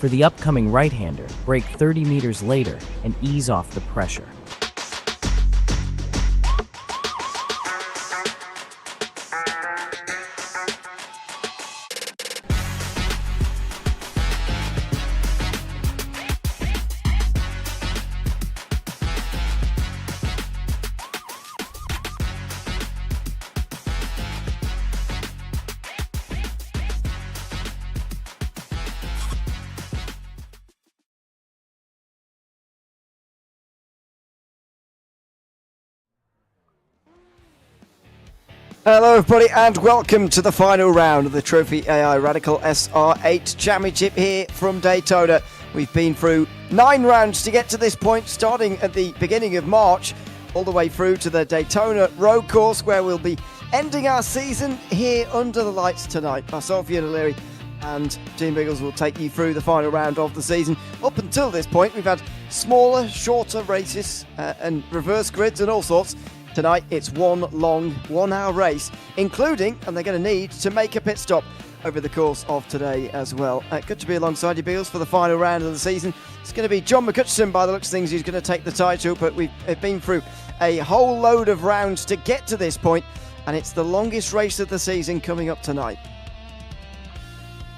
For the upcoming right-hander, brake 30 meters later and ease off the pressure. Hello everybody and welcome to the final round of the Trophi.Ai Radical SR8 Championship here from Daytona. We've been through 9 rounds to get to this point, starting at the beginning of March, all the way through to the Daytona road course where we'll be ending our season here under the lights tonight. Myself, Ewan O'Leary and Team Biggles will take you through the final round of the season. Up until this point we've had smaller, shorter races and reverse grids and all sorts. Tonight it's one long 1 hour race, including, and they're going to need to make a pit stop over the course of today as well. Good to be alongside you, Biggles, for the final round of the season. It's going to be John McCutcheon by the looks of things who's going to take the title, but we've been through a whole load of rounds to get to this point, and it's the longest race of the season coming up tonight.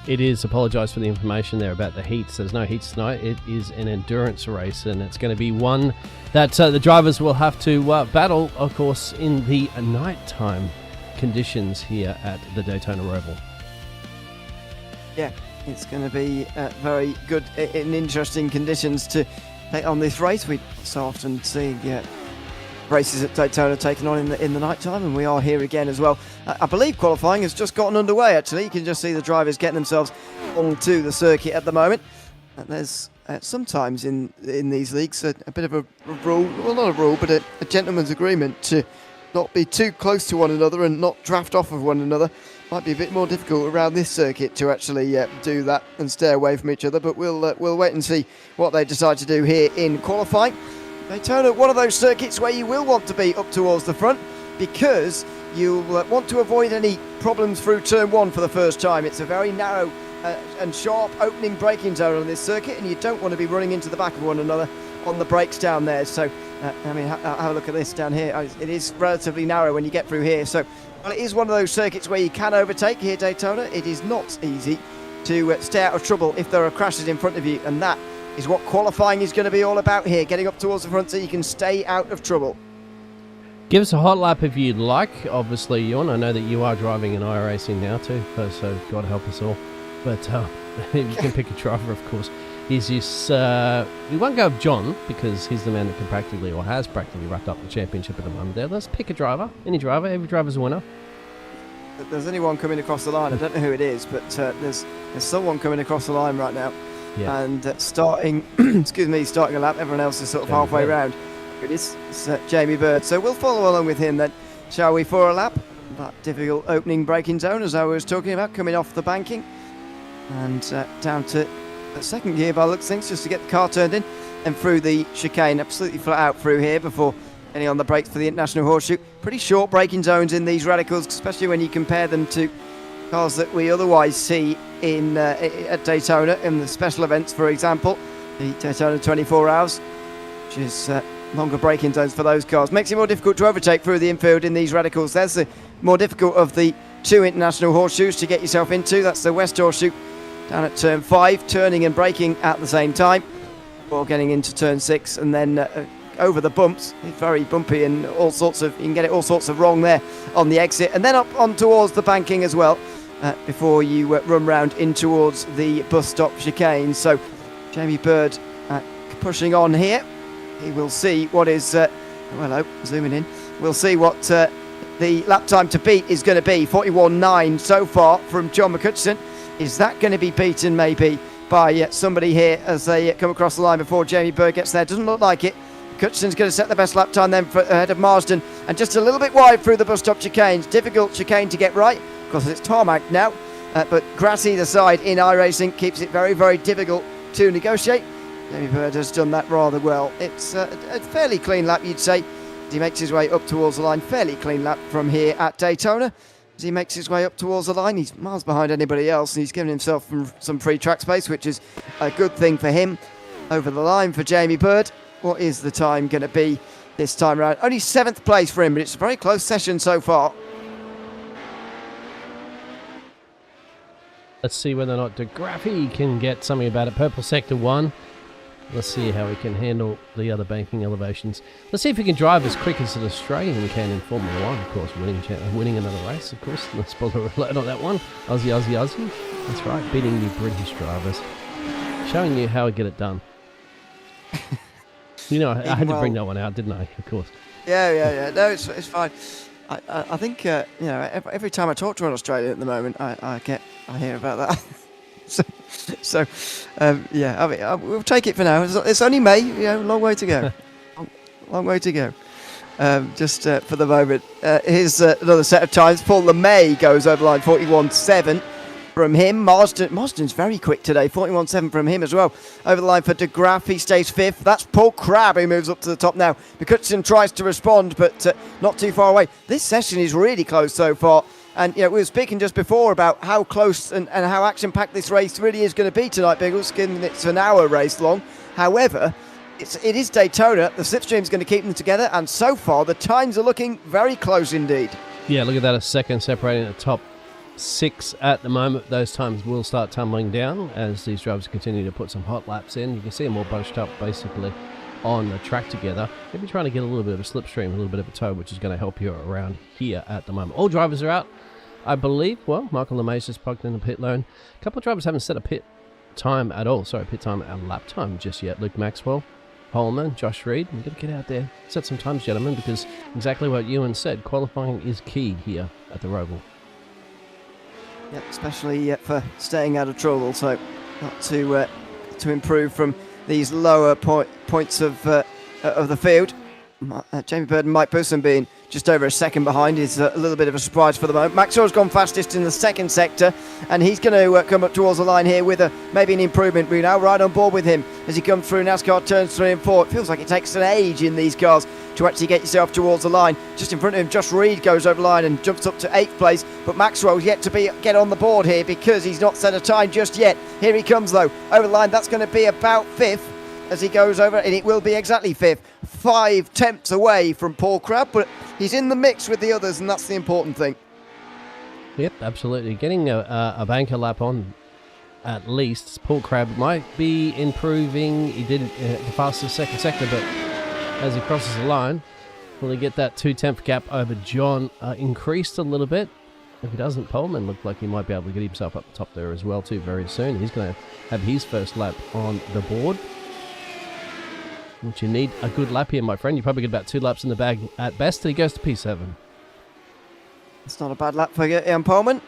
It is. Apologise for the information there about the heats. There's no heats tonight. It is an endurance race, and it's going to be one that the drivers will have to battle, of course, in the nighttime conditions here at the Daytona Roval. Yeah, it's going to be very good and interesting conditions to take on this race. We so often see races at Daytona taken on in the night time, and we are here again as well. I believe qualifying has just gotten underway actually. You can just see the drivers getting themselves onto the circuit at the moment, and there's sometimes in these leagues a bit of a rule, well not a rule but a gentleman's agreement to not be too close to one another and not draft off of one another. Might be a bit more difficult around this circuit to actually do that and stay away from each other, but we'll wait and see what they decide to do here in qualifying. Daytona, one of those circuits where you will want to be up towards the front because you'll want to avoid any problems through turn 1 for the first time. It's a very narrow and sharp opening braking zone on this circuit, and you don't want to be running into the back of one another on the brakes down there. So, have a look at this down here. It is relatively narrow when you get through here. So, well, it is one of those circuits where you can overtake here, Daytona. It is not easy to stay out of trouble if there are crashes in front of you, and that is what qualifying is going to be all about here, getting up towards the front so you can stay out of trouble. Give us a hot lap if you'd like. Obviously, Ewan, I know that you are driving in iRacing now too, so God help us all. But you can pick a driver, of course. We won't go with John because he's the man that can practically, or has practically wrapped up the championship at the moment there. Let's pick a driver, any driver, every driver's a winner. There's only one coming across the line. I don't know who it is, but there's someone coming across the line right now. Yeah. And starting a lap, everyone else is sort of halfway round. It is. It's Jamie Bird. So we'll follow along with him then, shall we, for a lap? That difficult opening braking zone, as I was talking about, coming off the banking. And down to the second gear by looks things, just to get the car turned in. And through the chicane, absolutely flat out through here before getting on the brakes for the International Horseshoe. Pretty short braking zones in these radicals, especially when you compare them to cars that we otherwise see at Daytona in the special events, for example, the Daytona 24 Hours, which is longer braking zones for those cars. Makes it more difficult to overtake through the infield in these radicals. There's the more difficult of the 2 International Horseshoes to get yourself into. That's the West Horseshoe down at turn 5, turning and braking at the same time, or getting into turn 6, and then over the bumps. It's very bumpy and you can get it all sorts of wrong there on the exit, and then up on towards the banking as well. Before you run round in towards the bus stop chicane. So Jamie Bird pushing on here. He will see what is, hello, zooming in. We'll see what the lap time to beat is going to be. 41.9 so far from John McCutcheon. Is that going to be beaten maybe by somebody here as they come across the line before Jamie Bird gets there? Doesn't look like it. McCutcheon's going to set the best lap time then ahead of Marsden, and just a little bit wide through the bus stop chicanes. Difficult chicane to get right because it's tarmac now, but grass either side in iRacing keeps it very, very difficult to negotiate. Jamie Bird has done that rather well. It's a fairly clean lap, you'd say, as he makes his way up towards the line. Fairly clean lap from here at Daytona. as he makes his way up towards the line. He's miles behind anybody else, and he's given himself some free track space, which is a good thing for him. Over the line for Jamie Bird. What is the time going to be this time round? Only 7th place for him, but it's a very close session so far. Let's see whether or not DeGraffi can get something about it. Purple sector 1. Let's see how he can handle the other banking elevations. Let's see if he can drive as quick as an Australian can in Formula 1, of course, winning another race, of course. No spoiler alert on that one. Aussie. That's right, beating you British drivers. Showing you how I get it done. You know, I had to bring that one out, didn't I? Of course. Yeah. No, it's fine. I think, you know, every time I talk to an Australian at the moment, I hear about that. Yeah, I mean, we'll take it for now. It's only May, you know, long way to go. long way to go. Just for the moment. Here's another set of times. Paul LeMay goes over the line, 41.7 from him. Marsden's very quick today, 41.7 from him as well. Over the line for DeGraff, he stays 5th. That's Paul Crabb who moves up to the top now. McCutcheon tries to respond, but not too far away. This session is really close so far. And, you know, we were speaking just before about how close and how action-packed this race really is going to be tonight, Biggles, given it's an hour race long. However, it is Daytona. The slipstream's going to keep them together, and so far the times are looking very close indeed. Yeah, look at that, a second separating the top 6 at the moment. Those times will start tumbling down as these drivers continue to put some hot laps in. You can see them all bunched up basically on the track together. Maybe trying to get a little bit of a slipstream, a little bit of a tow, which is going to help you around here at the moment. All drivers are out, I believe. Well, Michael LeMay's just plugged in the pit lane. A couple of drivers haven't set a pit time at all. Sorry, pit time and lap time just yet. Luke Maxwell, Holman, Josh Reed. We've got to get out there, set some times, gentlemen, because exactly what Ewan said, qualifying is key here at the Roval. Yep, especially for staying out of trouble, so not to improve from these lower points of the field. Jamie Bird and Mike Busson being just over a second behind is a little bit of a surprise for the moment. Maxwell's gone fastest in the second sector, and he's going to come up towards the line here with maybe an improvement. We're now right on board with him as he comes through NASCAR turns 3 and 4. It feels like it takes an age in these cars to actually get yourself towards the line. Just in front of him, Josh Reed goes over the line and jumps up to 8th place, but Maxwell's yet to get on the board here because he's not set a time just yet. Here he comes though, over the line. That's going to be about 5th as he goes over, and it will be exactly 5th. 5 tenths away from Paul Crabb, but he's in the mix with the others, and that's the important thing. Yep, absolutely. Getting a banker lap on at least. Paul Crabb might be improving. He did the fastest second sector, but as he crosses the line, will he get that 2/10 gap over John increased a little bit? If he doesn't, Pullman looked like he might be able to get himself up the top there as well too very soon. He's going to have his first lap on the board. Which you need a good lap here, my friend. You probably get about 2 laps in the bag at best. He goes to P7. It's not a bad lap for Ian Pullman.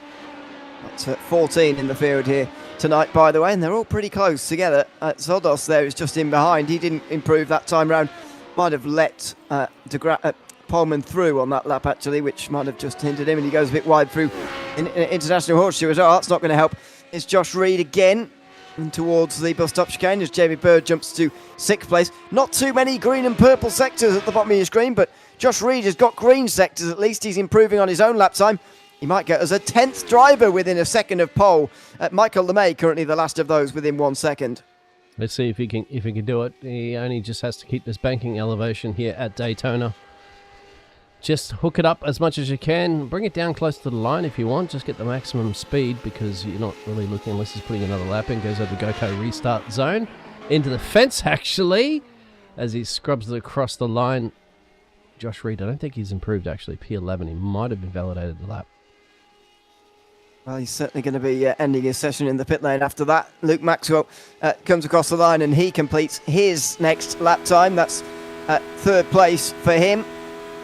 That's 14 in the field here tonight, by the way, and they're all pretty close together. Zodos there is just in behind. He didn't improve that time round. Might have let Pullman through on that lap, actually, which might have just hindered him, and he goes a bit wide through in International Horseshoe as well. That's not going to help. It's Josh Reed again. And towards the bus stop chicane as Jamie Bird jumps to 6th place. Not too many green and purple sectors at the bottom of your screen, but Josh Reed has got green sectors at least. He's improving on his own lap time. He might get as a 10th driver within a second of pole. Michael LeMay currently the last of those within 1 second. Let's see if he can do it. He only just has to keep this banking elevation here at Daytona. Just hook it up as much as you can. Bring it down close to the line if you want. Just get the maximum speed because you're not really looking unless he's putting another lap in. Goes over the GoCo restart zone. Into the fence, actually, as he scrubs across the line. Josh Reed, I don't think he's improved, actually. P11, he might have invalidated the lap. Well, he's certainly going to be ending his session in the pit lane after that. Luke Maxwell comes across the line and he completes his next lap time. That's 3rd place for him.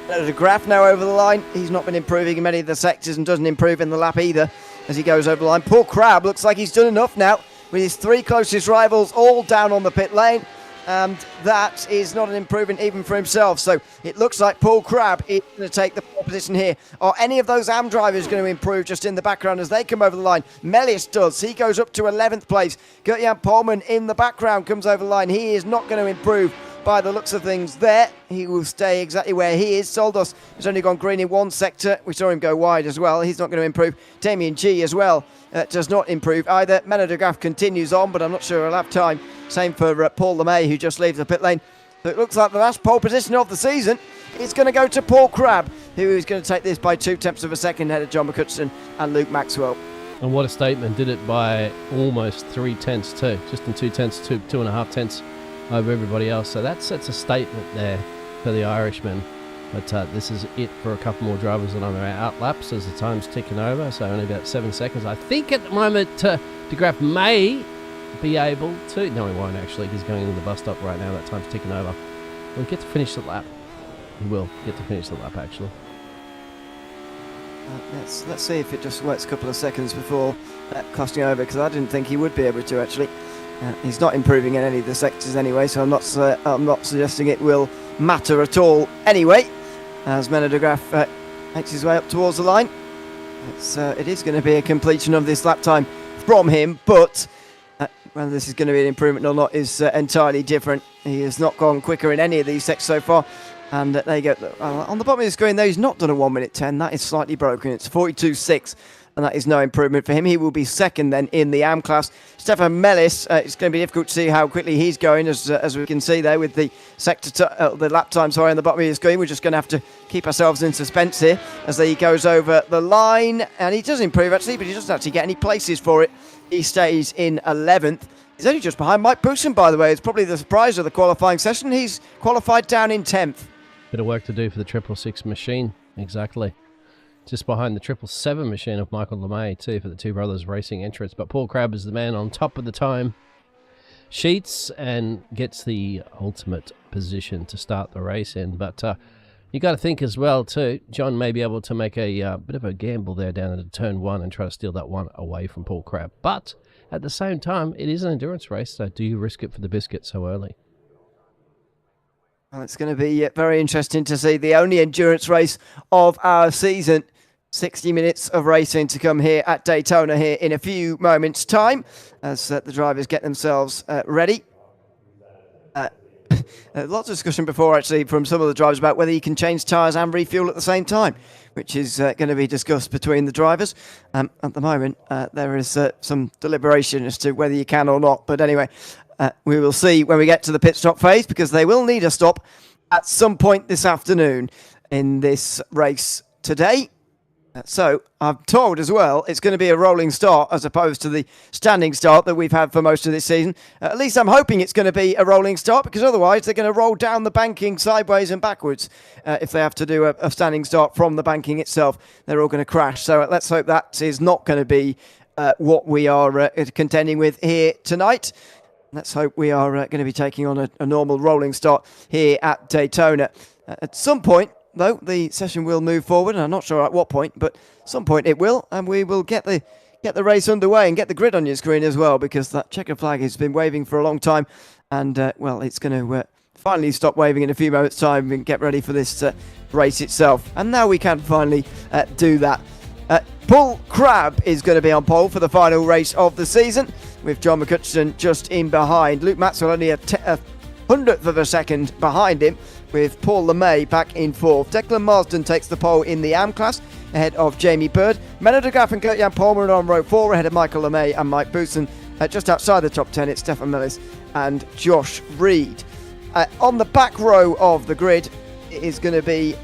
There's a graph now over the line. He's not been improving in many of the sectors and doesn't improve in the lap either as he goes over the line. Paul Crabb looks like he's done enough now with his 3 closest rivals all down on the pit lane. And that is not an improvement even for himself. So it looks like Paul Crabb is going to take the pole position here. Are any of those AM drivers going to improve just in the background as they come over the line? Mellis does. He goes up to 11th place. Gert-Jan Pullman in the background comes over the line. He is not going to improve by the looks of things there. He will stay exactly where he is. Soldos has only gone green in one sector. We saw him go wide as well. He's not going to improve. Damien G as well does not improve either. Menadograph continues on, but I'm not sure he'll have time. Same for Paul LeMay, who just leaves the pit lane. So it looks like the last pole position of the season is going to go to Paul Crabb, who is going to take this by 0.2 of a second ahead of John McCutcheon and Luke Maxwell. And what a statement. Did it by almost 0.3 too. Just in 2.5 tenths over everybody else. So that sets a statement there for the Irishman. But this is it for a couple more drivers that are on their out laps as the time's ticking over. So only about 7 seconds. I think at the moment De Graaf may be able to. No, he won't actually. He's going into the bus stop right now. That time's ticking over. We'll get to finish the lap. He will get to finish the lap actually. Let's see if it just waits a couple of seconds before costing over, because I didn't think he would be able to actually. He's not improving in any of the sectors anyway, so I'm not suggesting it will matter at all anyway. As Menadograph makes his way up towards the line, it is going to be a completion of this lap time from him, but whether this is going to be an improvement or not is entirely different. He has not gone quicker in any of these sectors so far. And there you go. On the bottom of the screen, though, he's not done a 1 minute 10. That is slightly broken. It's 42.6, and that is no improvement for him. He will be second then in the AM class. Stefan Mellis, it's going to be difficult to see how quickly he's going, as we can see there with the the lap time, on the bottom of the screen. We're just going to have to keep ourselves in suspense here as he goes over the line. And he does improve, actually, but he doesn't actually get any places for it. He stays in 11th. He's only just behind Mike Boosson, by the way. It's probably the surprise of the qualifying session. He's qualified down in 10th. Bit of work to do for the 666 machine, exactly. Just behind the 777 machine of Michael LeMay, too, for the two brothers racing entrance. But Paul Crabb is the man on top of the time sheets and gets the ultimate position to start the race in. But you got to think as well, too, John may be able to make a bit of a gamble there down into turn 1 and try to steal that one away from Paul Crabb. But at the same time, it is an endurance race, so do you risk it for the biscuit so early? Well, it's going to be very interesting to see the only endurance race of our season. 60 minutes of racing to come here at Daytona here in a few moments' time as the drivers get themselves ready. Lots of discussion before, actually, from some of the drivers about whether you can change tyres and refuel at the same time, which is going to be discussed between the drivers. At the moment, there is some deliberation as to whether you can or not. But anyway, we will see when we get to the pit stop phase, because they will need a stop at some point this afternoon in this race today. So I'm told as well it's going to be a rolling start as opposed to the standing start that we've had for most of this season. At least I'm hoping it's going to be a rolling start, because otherwise they're going to roll down the banking sideways and backwards if they have to do a standing start from the banking itself. They're all going to crash. So let's hope that is not going to be what we are contending with here tonight. Let's hope we are going to be taking on a normal rolling start here at Daytona. At some point, though, the session will move forward, and I'm not sure at what point, but at some point it will, and we will get the race underway and get the grid on your screen as well, because that checker flag has been waving for a long time, and well, it's going to finally stop waving in a few moments' time and get ready for this race itself. And now we can finally do that. Paul Crabb is going to be on pole for the final race of the season, with John McCutcheon just in behind. Luke Maxwell only a 100th of a second behind him, with Paul LeMay back in 4th. Declan Marsden takes the pole in the AM class ahead of Jamie Bird. Menadograph and Kurt-Jan Palmer on row 4 ahead of Michael LeMay and Mike Boosson. Just outside the top 10, it's Stefan Mellis and Josh Reed. On the back row of the grid, it is going to be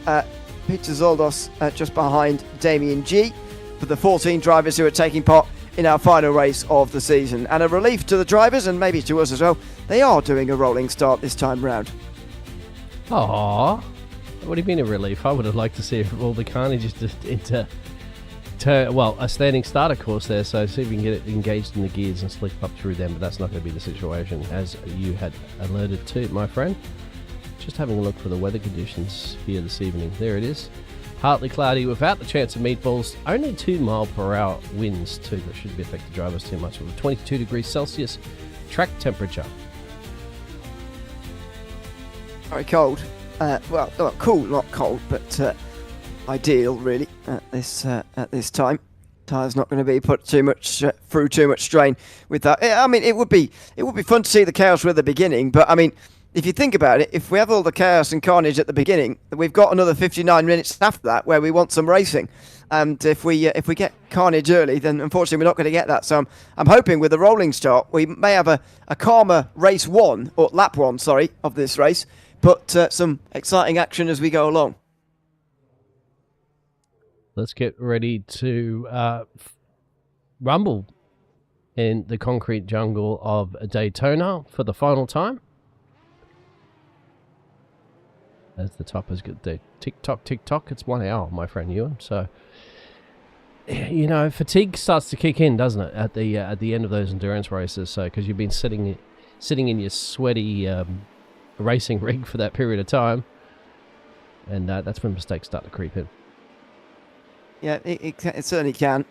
Peter Zoldos just behind Damien G for the 14 drivers who are taking part in our final race of the season. And a relief to the drivers, and maybe to us as well, they are doing a rolling start this time round. Aww. What do you mean a relief? I would have liked to see all the carnage just into a standing start, of course, there, so see if we can get it engaged in the gears and slip up through them, but that's not going to be the situation, as you had alerted to, my friend. Just having a look for the weather conditions here this evening. There it is. Partly cloudy without the chance of meatballs. Only 2 mile/hour winds, too. That shouldn't affect the drivers too much. With a 22 degrees Celsius track temperature. Very cold. Well, not cool, not cold, but ideal really at this time. Tyres not going to be put through too much strain with that. I mean, it would be fun to see the chaos with the beginning, but I mean, if you think about it, if we have all the chaos and carnage at the beginning, we've got another 59 minutes after that where we want some racing. And if we get carnage early, then unfortunately we're not going to get that. So I'm hoping with a rolling start, we may have a calmer race one, or lap one, sorry, of this race, but some exciting action as we go along. Let's get ready to rumble in the concrete jungle of Daytona for the final time. As the toppers get the tick-tock, tick-tock, it's 1 hour, my friend Ewan. So, you know, fatigue starts to kick in, doesn't it, at the end of those endurance races? So, because you've been sitting in your sweaty racing rig for that period of time, and that's when mistakes start to creep in. Yeah, it certainly can,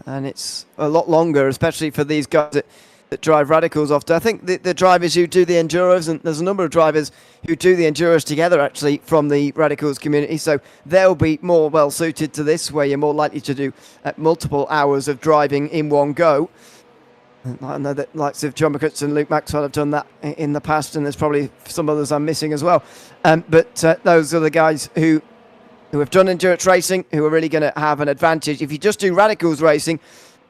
and it's a lot longer, especially for these guys that drive radicals often. I think the drivers who do the enduros, and there's a number of drivers who do the enduros together actually from the radicals community, so they'll be more well suited to this, where you're more likely to do multiple hours of driving in one go. I know that likes of John McCutcheon and Luke Maxwell have done that in the past, and there's probably some others I'm missing as well. But those are the guys who have done endurance racing, who are really going to have an advantage. If you just do radicals racing,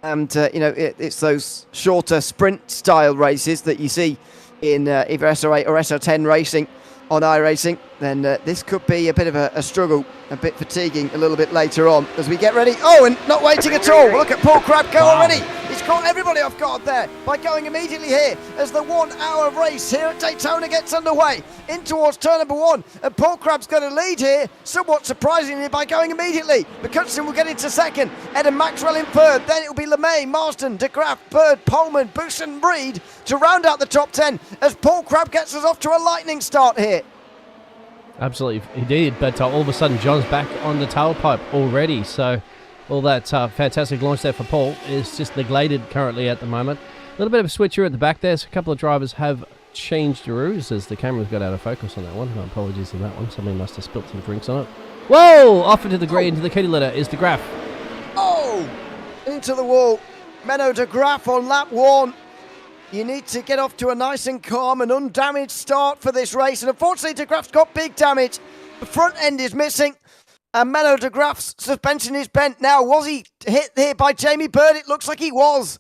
and, you know, it's those shorter sprint-style races that you see in either SR8 or SR10 racing on iRacing, then this could be a bit of a struggle, a bit fatiguing a little bit later on as we get ready. Oh, and not waiting at all. Look at Paul Crabb go already. He's caught everybody off guard there by going immediately here as the 1 hour race here at Daytona gets underway in towards turn number 1. And Paul Crabb's going to lead here, somewhat surprisingly, by going immediately. McCutcheon will get into second, Ed and Maxwell in third. Then it'll be LeMay, Marsden, De Graaf, Bird, Pullman, Bousson, Reed to round out the top 10 as Paul Crabb gets us off to a lightning start here. Absolutely, he did, but all of a sudden John's back on the tailpipe already, so all that fantastic launch there for Paul is just neglected currently at the moment. A little bit of a switcher at the back there, so a couple of drivers have changed routes as the camera's got out of focus on that one. No apologies on that one, somebody must have spilt some drinks on it. Whoa! Off into the green, into the kitty litter is De Graaf. Oh! Into the wall. Menno De Graaf on lap 1. You need to get off to a nice and calm and undamaged start for this race. And unfortunately, De Graaf's got big damage. The front end is missing. And Menno De Graaf's suspension is bent now. Was he hit here by Jamie Bird? It looks like he was.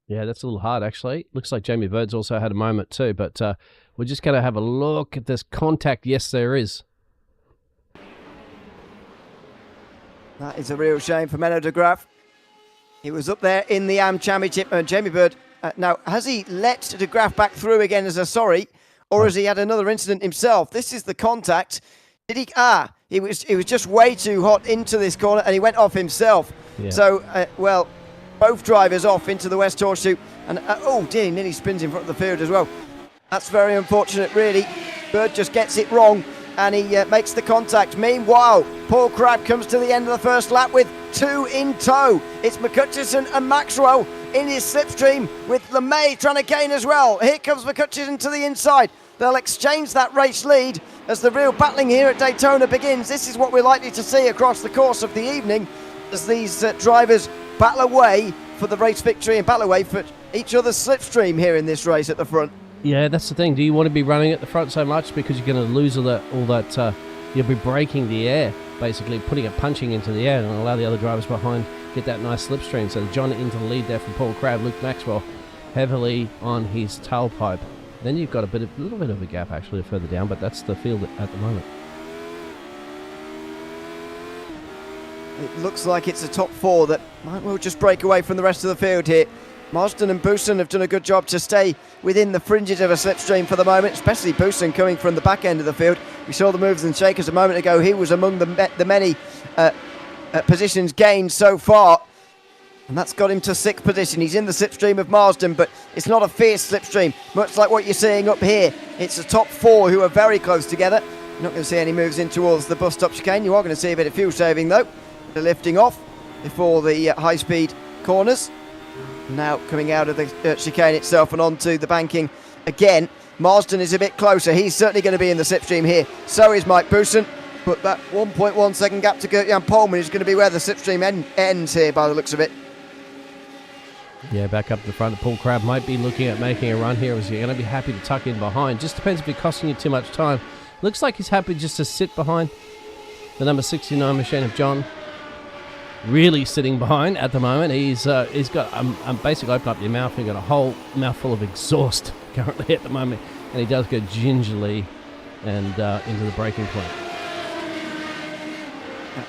Yeah, that's a little hard, actually. Looks like Jamie Bird's also had a moment too. But we're just going to have a look at this contact. Yes, there is. That is a real shame for Menno De Graaf. He was up there in the AM Championship. Jamie Bird... now, has he let De Graaf back through again as a sorry, or has he had another incident himself? This is the contact. Did he? He was just way too hot into this corner, and he went off himself. Yeah. So, well, both drivers off into the West Horseshoe, and oh dear, he nearly spins in front of the field as well. That's very unfortunate, really. Bird just gets it wrong, and he makes the contact. Meanwhile, Paul Crabb comes to the end of the first lap with 2 in tow. It's McCutcheon and Maxwell in his slipstream, with LeMay trying to gain as well. Here comes McCutcheon to the inside. They'll exchange that race lead as the real battling here at Daytona begins. This is what we're likely to see across the course of the evening as these drivers battle away for the race victory and battle away for each other's slipstream here in this race at the front. Yeah, that's the thing. Do you want to be running at the front so much because you're going to lose all that you'll be breaking the air, basically putting it punching into the air and allow the other drivers behind get that nice slipstream. So John into the lead there from Paul Crabb. Luke Maxwell heavily on his tailpipe. Then you've got a little bit of a gap actually further down, but that's the field at the moment. It looks like it's a top 4 that might well just break away from the rest of the field here. Marsden and Bousson have done a good job to stay within the fringes of a slipstream for the moment, especially Bousson coming from the back end of the field. We saw the movers and shakers a moment ago. He was among the many positions gained so far, and that's got him to 6th position. He's in the slipstream of Marsden, but it's not a fierce slipstream, much like what you're seeing up here. It's the top 4 who are very close together. You're not going to see any moves in towards the bus stop chicane. You are going to see a bit of fuel saving though. They're lifting off before the high-speed corners. Now coming out of the chicane itself and onto the banking again. Marsden is a bit closer. He's certainly going to be in the slipstream here. So is Mike Bousson. But that 1.1 second gap to Gert-Jan Pullman is going to be where the slipstream ends here by the looks of it. Yeah, back up the front. Paul Crabb might be looking at making a run here. Is he going to be happy to tuck in behind? Just depends if it's costing you too much time. Looks like he's happy just to sit behind the number 69 machine of John. Really sitting behind at the moment. He's got basically open up your mouth. He's got a whole mouthful of exhaust currently at the moment, and he does go gingerly and into the braking point.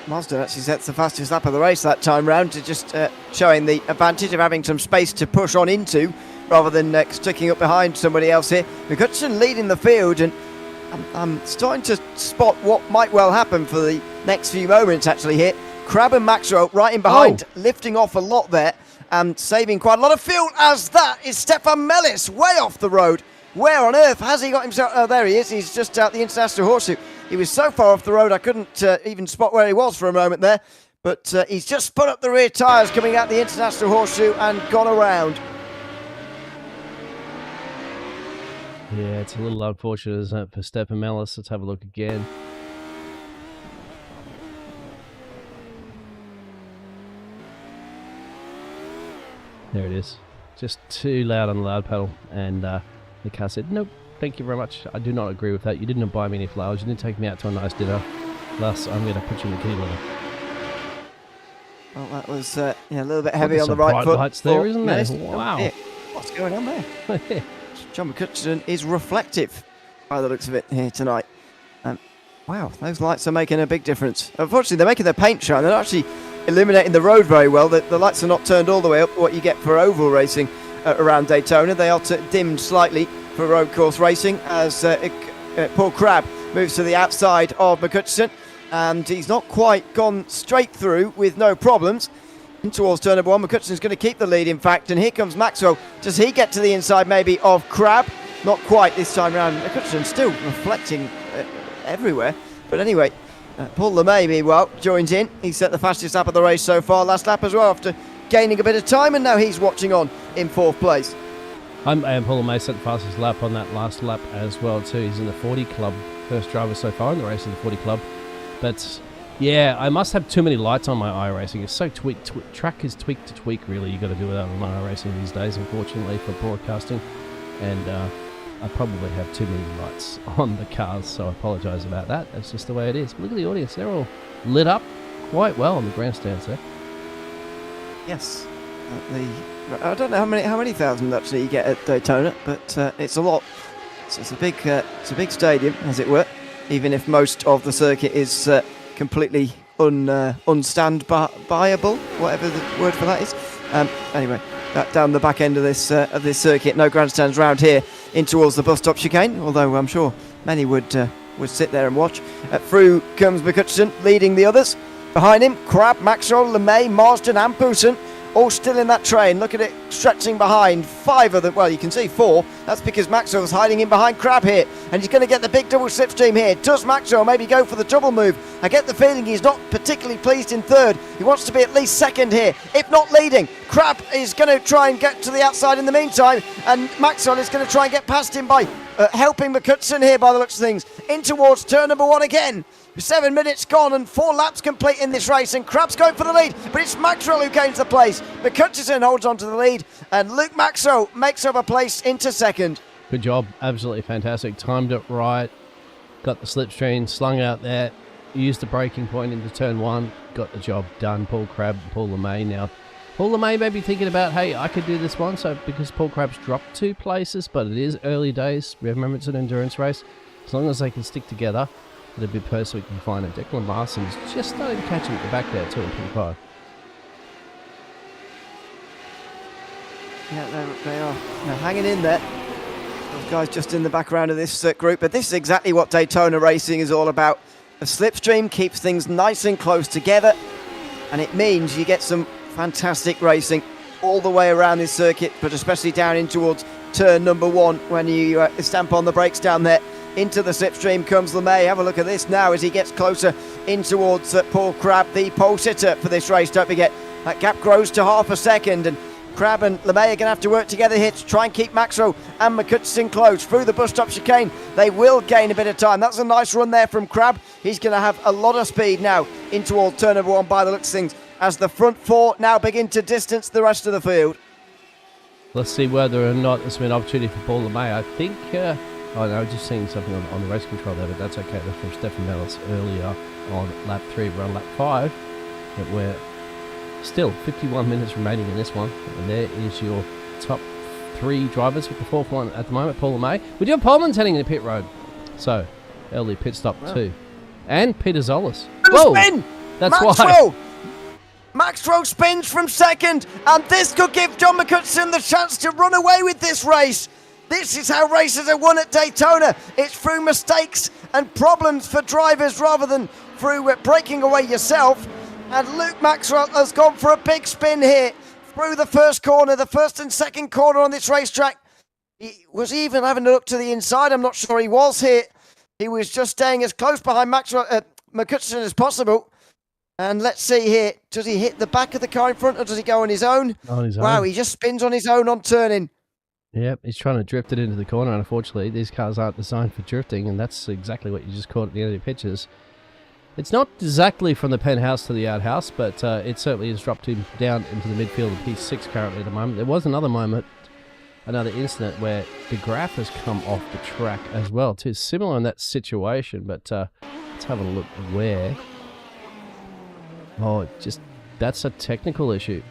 Mazda actually sets the fastest lap of the race that time round, to just showing the advantage of having some space to push on into rather than sticking up behind somebody else here. McCutcheon leading the field, and I'm starting to spot what might well happen for the next few moments actually here. Crabb and Maxwell right in behind, lifting off a lot there and saving quite a lot of fuel, as that is Stefan Mellis way off the road. Where on earth has he got himself? Oh, there he is. He's just out the International Horseshoe. He was so far off the road I couldn't even spot where he was for a moment there. But he's just spun up the rear tyres coming out the International Horseshoe and gone around. Yeah, it's a little unfortunate, isn't it, for Stefan Mellis? Let's have a look again. There it is. Just too loud on the loud pedal. And the car said, nope, thank you very much. I do not agree with that. You didn't buy me any flowers. You didn't take me out to a nice dinner. Thus, I'm going to put you in the kitty litter. Well, that was a little bit heavy on the right foot. Lights there, isn't there? Wow. Yeah. What's going on there? John McCutcheon is reflective by the looks of it here tonight. Wow, those lights are making a big difference. Unfortunately, they're making their paint shine. They're actually illuminating the road very well. The lights are not turned all the way up, what you get for oval racing around Daytona. They are dimmed slightly for road course racing as Paul Crabb moves to the outside of McCutcheon, and he's not quite gone straight through with no problems. In towards turn number one, McCutcheon's going to keep the lead, in fact, and here comes Maxwell. Does he get to the inside maybe of Crabb? Not quite this time round. McCutcheon still reflecting everywhere, but anyway, Paul LeMay, meanwhile, joins in. He set the fastest lap of the race so far, last lap as well, after gaining a bit of time, and now he's watching on in fourth place. And Paul LeMay set the fastest lap on that last lap as well too. He's in the 40 club, first driver so far in the race in the 40 club. But yeah, I must have too many lights on my iRacing. It's so tweaked. Track is tweaked to tweak, really. You got to do that on my iRacing these days, unfortunately, for broadcasting. And I probably have too many lights on the cars, so I apologise about that. That's just the way it is. But look at the audience; they're all lit up quite well on the grandstands there. Yes, I don't know how many thousand actually you get at Daytona, but it's a lot. So it's a big stadium, as it were. Even if most of the circuit is completely unstand-byable, whatever the word for that is. Anyway, down the back end of this circuit, no grandstands round here in towards the bus stop chicane, although I'm sure many would sit there and watch. Through comes McCutcheon, leading the others. Behind him, Crabb, Maxwell, LeMay, Marsden and Poussin, all still in that train. Look at it stretching behind. 5 of them, well, you can see 4. That's because Maxwell's hiding in behind Crabb here, and he's going to get the big double slipstream here. Does Maxwell maybe go for the double move? I get the feeling he's not particularly pleased in third. He wants to be at least second here, if not leading. Crabb is going to try and get to the outside in the meantime, and Maxwell is going to try and get past him by helping McCutcheon here by the looks of things. In towards turn number 1 again. 7 minutes gone and 4 laps complete in this race, and Crabb's going for the lead, but it's Maxwell who gains the place. McCutcheon holds on to the lead, and Luke Maxwell makes up a place into second. Good job, absolutely fantastic. Timed it right, got the slipstream slung out there, used the braking point into turn 1, got the job done. Paul Crabb and Paul LeMay now. Paul LeMay may be thinking about, hey, I could do this one, so because Paul Crabb's dropped 2 places, but it is early days. Remember, it's an endurance race. As long as they can stick together, it'll be perfectly fine. And Declan Larson's just starting to catch him at the back there too, in P5. Yeah, they are hanging in there. Those guys just in the background of this group. But this is exactly what Daytona racing is all about. A slipstream keeps things nice and close together, and it means you get some fantastic racing all the way around this circuit, but especially down in towards turn number 1 when you stamp on the brakes down there. Into the slipstream comes LeMay. Have a look at this now as he gets closer in towards Paul Crabb, the pole sitter for this race. Don't forget, that gap grows to half a second, and Crabb and LeMay are going to have to work together here to try and keep Maxwell and McCutcheon close. Through the bus stop chicane, they will gain a bit of time. That's a nice run there from Crabb. He's going to have a lot of speed now in towards turn number 1 by the looks of things, as the front 4 now begin to distance the rest of the field. Let's see whether or not there's been an opportunity for Paul LeMay. I think, oh no, I've just seen something on the race control there, but that's okay. That's from Stefan Mellis earlier on lap 3, we're on lap 5. But we're still 51 minutes remaining in this one. And there is your top 3 drivers, with the 4th one at the moment, Paul LeMay. We do have Pullman's heading into pit road. So, early pit stop too. And Peter Zolis. Whoa! Spin! That's Maxwell! why. Maxwell spins from second, and this could give John McCutcheon the chance to run away with this race. This is how races are won at Daytona. It's through mistakes and problems for drivers rather than through breaking away yourself. And Luke Maxwell has gone for a big spin here through the first corner, the first and second corner on this racetrack. He was even having a look to the inside. I'm not sure he was here. He was just staying as close behind McCutcheon as possible. And let's see here, does he hit the back of the car in front or does he go on his own? On his own. Wow, he just spins on his own on turning. Yep, he's trying to drift it into the corner. Unfortunately, these cars aren't designed for drifting, and that's exactly what you just caught at the end of the pictures. It's not exactly from the penthouse to the outhouse, but it certainly has dropped him down into the midfield of P6 currently at the moment. There was another moment, another incident where the graph has come off the track as well, too. Similar in that situation, but let's have a look where. Oh, that's a technical issue.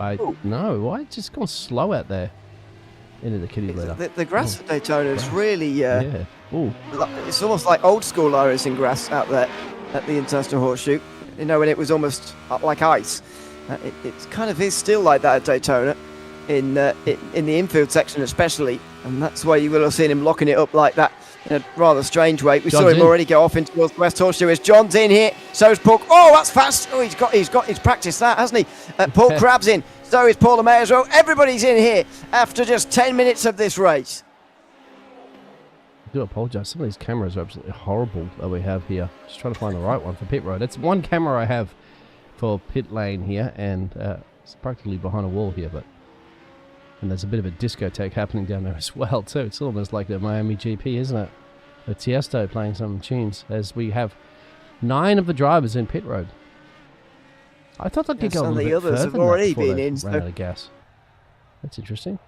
No, why it's just gone slow out there into the kitty litter. The grass at Daytona is really, yeah. Ooh. It's almost like old school racing grass out there at the International Horseshoe. You know, when it was almost like ice. It kind of is still like that at Daytona, in the infield section especially, and that's why you will have seen him locking it up like that. In a rather strange way. We saw him already go off into the West Horseshoe as John's in here. So is Paul. Oh, that's fast. Oh, he's practiced that, hasn't he? Paul Crab's in. So is Paul LeMay as well. Everybody's in here after just 10 minutes of this race. I do apologise. Some of these cameras are absolutely horrible that we have here. Just trying to find the right one for pit road. It's one camera I have for pit lane here, and it's practically behind a wall here, and there's a bit of a discotheque happening down there as well, too. It's almost like the Miami GP, isn't it? The Tiesto playing some tunes as we have 9 of the drivers in pit road. I thought they could go a little bit others further have already before been they in. ran out of gas. That's interesting.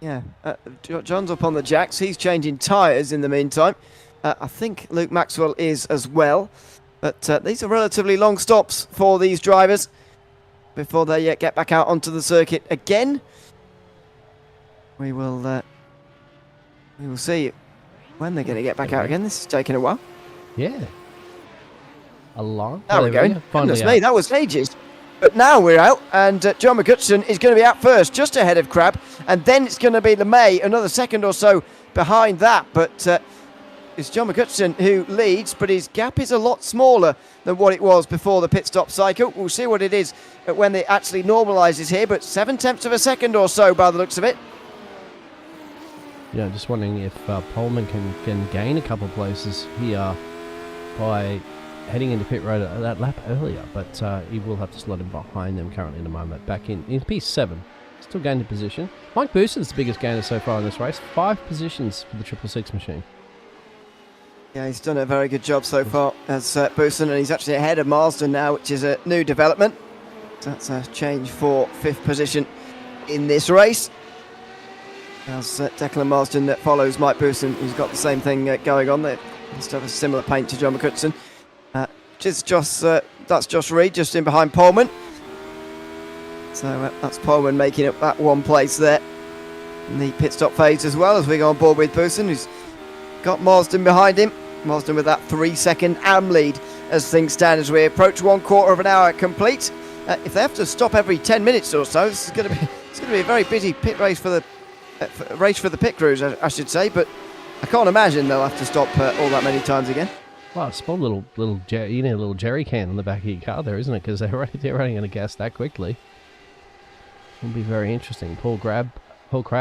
Yeah, John's up on the jacks. He's changing tyres in the meantime. I think Luke Maxwell is as well. But these are relatively long stops for these drivers before they get back out onto the circuit again. We will see when they're going to get back out again. This is taking a while. Yeah. A long. Now we're going. Goodness me, that was ages. But now we're out, and John McCutcheon is going to be out first, just ahead of Crab, and then it's going to be LeMay, another second or so behind that. But it's John McCutcheon who leads, but his gap is a lot smaller than what it was before the pit stop cycle. We'll see what it is when it actually normalises here, but 7/10 of a second or so by the looks of it. Yeah, just wondering if Pullman can gain a couple of places here by heading into pit road that lap earlier, but he will have to slot him behind them currently in a moment. Back in P7, still gaining position. Mike Booson's the biggest gainer so far in this race, 5 positions for the 666 machine. Yeah, he's done a very good job so far as Booson, and he's actually ahead of Marsden now, which is a new development. So that's a change for 5th position in this race. As Declan Marsden that follows Mike Booson, who's got the same thing going on there. Just have a similar paint to John McCutcheon. That's Josh Reed just in behind Pullman. So that's Pullman making up that one place there in the pit stop phase, as well as we go on board with Booson, who's got Marsden behind him. Marsden with that 3-second AM lead as things stand as we approach 1/4 of an hour complete. If they have to stop every 10 minutes or so, this is going to be a very busy pit race for the pit crews, I should say. But I can't imagine they'll have to stop all that many times again. Well, a small you need a little jerry can on the back of your car there, isn't it? Because they're running out of gas that quickly. It'll be very interesting. Paul Crab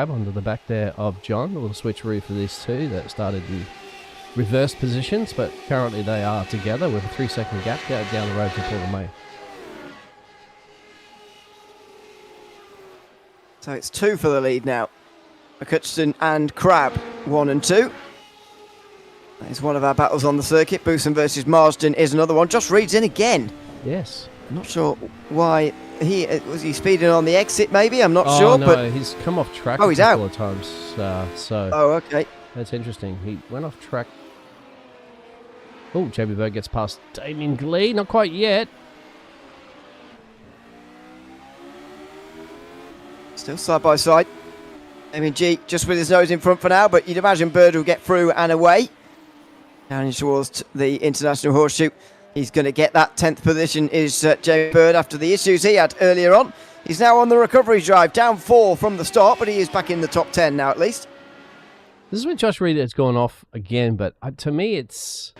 under the back there of John. A little switcheroo for these two that started in reverse positions, but currently they are together with a 3-second gap down the road to Paul LeMay. So it's 2 for the lead now. McCutcheon and Crab, 1 and 2. That is one of our battles on the circuit. Booson versus Marsden is another one. Josh Reed's in again. Yes. I'm not sure why was he speeding on the exit. Maybe I'm not Oh, sure. no, But he's come off track he's a couple out of times. So oh, okay. that's interesting. He went off track. Oh, JB Bird gets past Damien Glee. Not quite yet. Still side by side. Damien G just with his nose in front for now, but you'd imagine Bird will get through and away. Down towards the International Horseshoe. He's going to get that 10th position is Jamie Bird after the issues he had earlier on. He's now on the recovery drive, down 4 from the start, but he is back in the top 10 now at least. This is when Josh Reed has gone off again, but to me it's...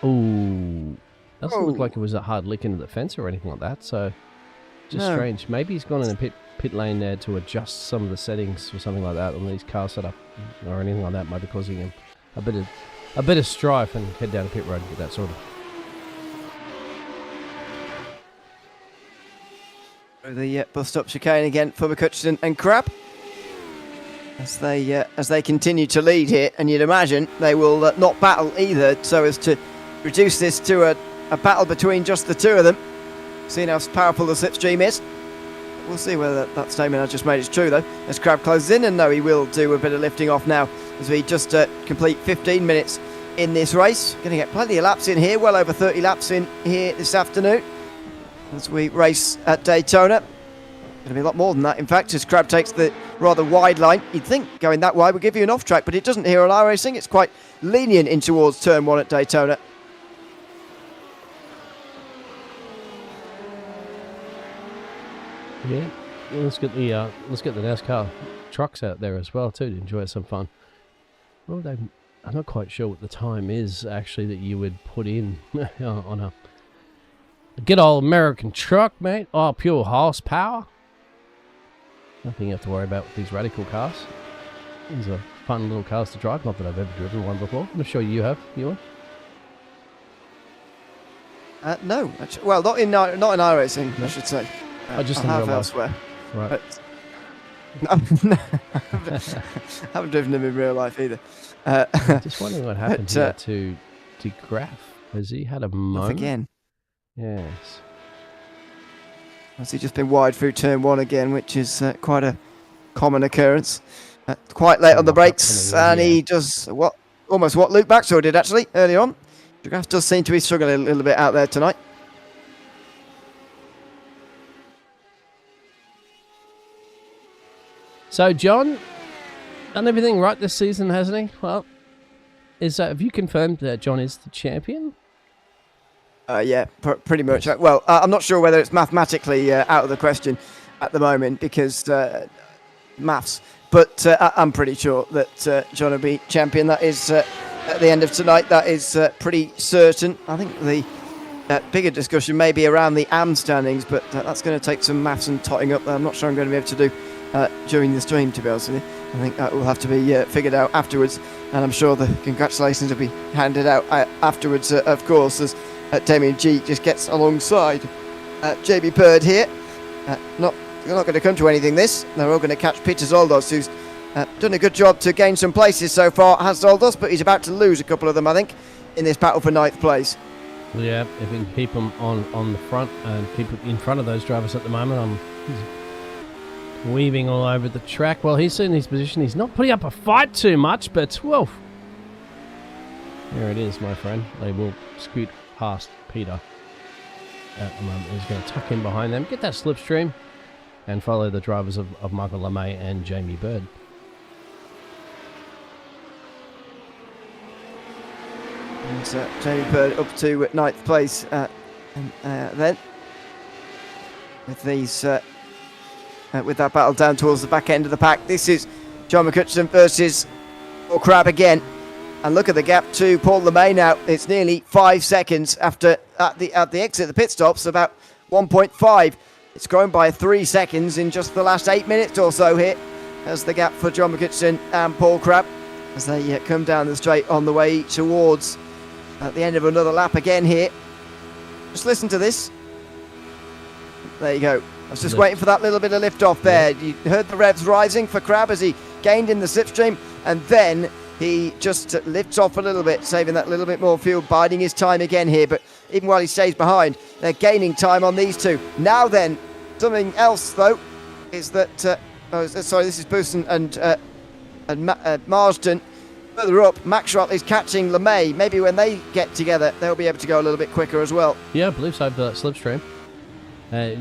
Ooh. Doesn't look like it was a hard lick into the fence or anything like that, so... Just strange. Maybe he's gone in the pit lane there to adjust some of the settings or something like that on these car setup or anything like that might be causing him a bit of strife and head down to pit road and get that sorted. The bus stop chicane again for McCutcheon and Crabb as they continue to lead here, and you'd imagine they will not battle either, so as to reduce this to a battle between just the two of them. Seeing how powerful the slipstream is. We'll see whether that statement I just made is true though, as Crabb closes in, and no, he will do a bit of lifting off now as we just complete 15 minutes in this race. Going to get plenty of laps in here, well over 30 laps in here this afternoon as we race at Daytona. Going to be a lot more than that, in fact, as Crabb takes the rather wide line. You'd think going that wide would give you an off track, but it doesn't here on iRacing. It's quite lenient in towards turn 1 at Daytona. Yeah, let's get the NASCAR trucks out there as well too to enjoy some fun. Well, I'm not quite sure what the time is actually that you would put in on a good old American truck, mate. Oh, pure horsepower. Nothing you have to worry about with these radical cars. These are fun little cars to drive. Not that I've ever driven one before. I'm sure you have, Ewan. No, actually, well, not in iRacing, I should say. I just have elsewhere. Right. I haven't driven them in real life either. Just wondering what happened here to Graf. Has he had a moment? Again. Yes. Has he just been wide through turn 1 again, which is quite a common occurrence. Quite late on the brakes, and he does almost what Luke Maxwell did actually early on. Graf does seem to be struggling a little bit out there tonight. So, John, done everything right this season, hasn't he? Well, have you confirmed that John is the champion? Yeah, pretty much. Well, I'm not sure whether it's mathematically out of the question at the moment because maths, but I'm pretty sure that John will be champion. That is at the end of tonight. That is pretty certain. I think the bigger discussion may be around the AM standings, but that's going to take some maths and totting up that I'm not sure I'm going to be able to do during the stream, to be honest with you. I think that will have to be figured out afterwards, and I'm sure the congratulations will be handed out afterwards, of course, as Damien G just gets alongside JB Bird here. They're not going to come to anything this. They're all going to catch Peter Zoldos, who's done a good job to gain some places so far, has Zoldos, but he's about to lose a couple of them, I think, in this battle for 9th place. Yeah, if we can keep him on the front and keep him in front of those drivers at the moment, he's weaving all over the track. Well, he's in his position. He's not putting up a fight too much, but, well, there it is, my friend. They will scoot past Peter at the moment. He's going to tuck in behind them, get that slipstream, and follow the drivers of Michael LeMay and Jamie Bird. And Jamie Bird up to 9th place then. With these... with that battle down towards the back end of the pack. This is John McCutcheon versus Paul Crabb again. And look at the gap to Paul LeMay now. It's nearly 5 seconds after at the exit of the pit stops, about 1.5. It's grown by 3 seconds in just the last 8 minutes or so here. As the gap for John McCutcheon and Paul Crabb as they come down the straight on the way towards the end of another lap again here. Just listen to this. There you go. I was just waiting for that little bit of lift off there. You heard the revs rising for Crabb as he gained in the slipstream, and then he just lifts off a little bit, saving that little bit more fuel, biding his time again here. But even while he stays behind, they're gaining time on these two. Now then, something else though is that this is Bousson and Marsden. Further up, Maxwell is catching LeMay. Maybe when they get together, they'll be able to go a little bit quicker as well. Yeah, I believe so, over that slipstream.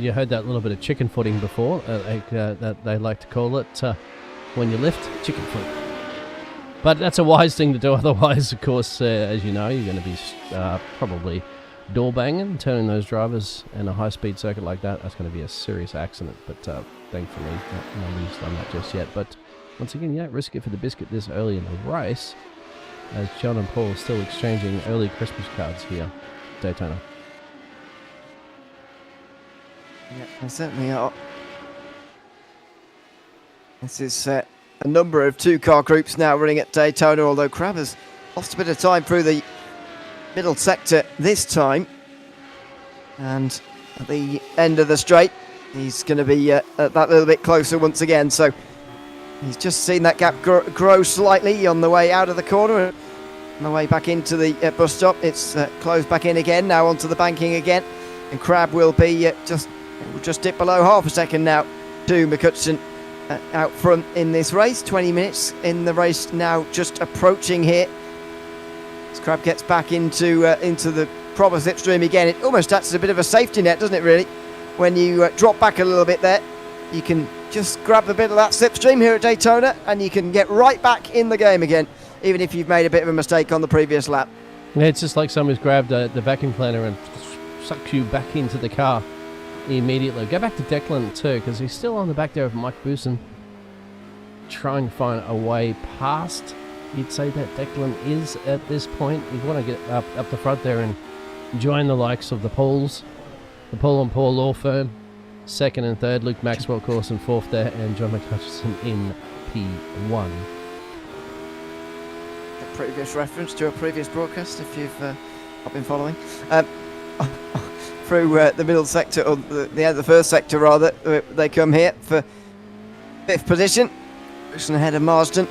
You heard that little bit of chicken footing before, that they like to call it when you lift, chicken foot. But that's a wise thing to do, otherwise, of course, as you know, you're going to be probably door banging, turning those drivers in a high-speed circuit like that. That's going to be a serious accident, but thankfully, no news on that just yet. But once again, you don't risk it for the biscuit this early in the race, as John and Paul are still exchanging early Christmas cards here at Daytona. Yeah, they certainly are. This is a number of two-car groups now running at Daytona, although Crab has lost a bit of time through the middle sector this time. And at the end of the straight, he's going to be that little bit closer once again. So he's just seen that gap grow slightly on the way out of the corner. On the way back into the bus stop, it's closed back in again, now onto the banking again. And Crab will be just dip below half a second now to McCutcheon out front in this race. 20 minutes in the race now, just approaching here. As Crab gets back into the proper slipstream again, it almost acts as a bit of a safety net, doesn't it, really? When you drop back a little bit there, you can just grab a bit of that slipstream here at Daytona and you can get right back in the game again, even if you've made a bit of a mistake on the previous lap. Yeah, it's just like someone's grabbed the vacuum cleaner and sucks you back into the car immediately. Go back to Declan too, because he's still on the back there of Mike Bousson, trying to find a way past. You'd say that Declan is at this point. You want to get up the front there and join the likes of the Pauls, the Paul and Paul law firm, second and third, Luke Maxwell, of course, and fourth there, and John McHutchison in P1. A previous reference to a previous broadcast, if you've not been following. Through the middle sector, or the end of the first sector rather, they come here for fifth position. Bousson ahead of Marsden.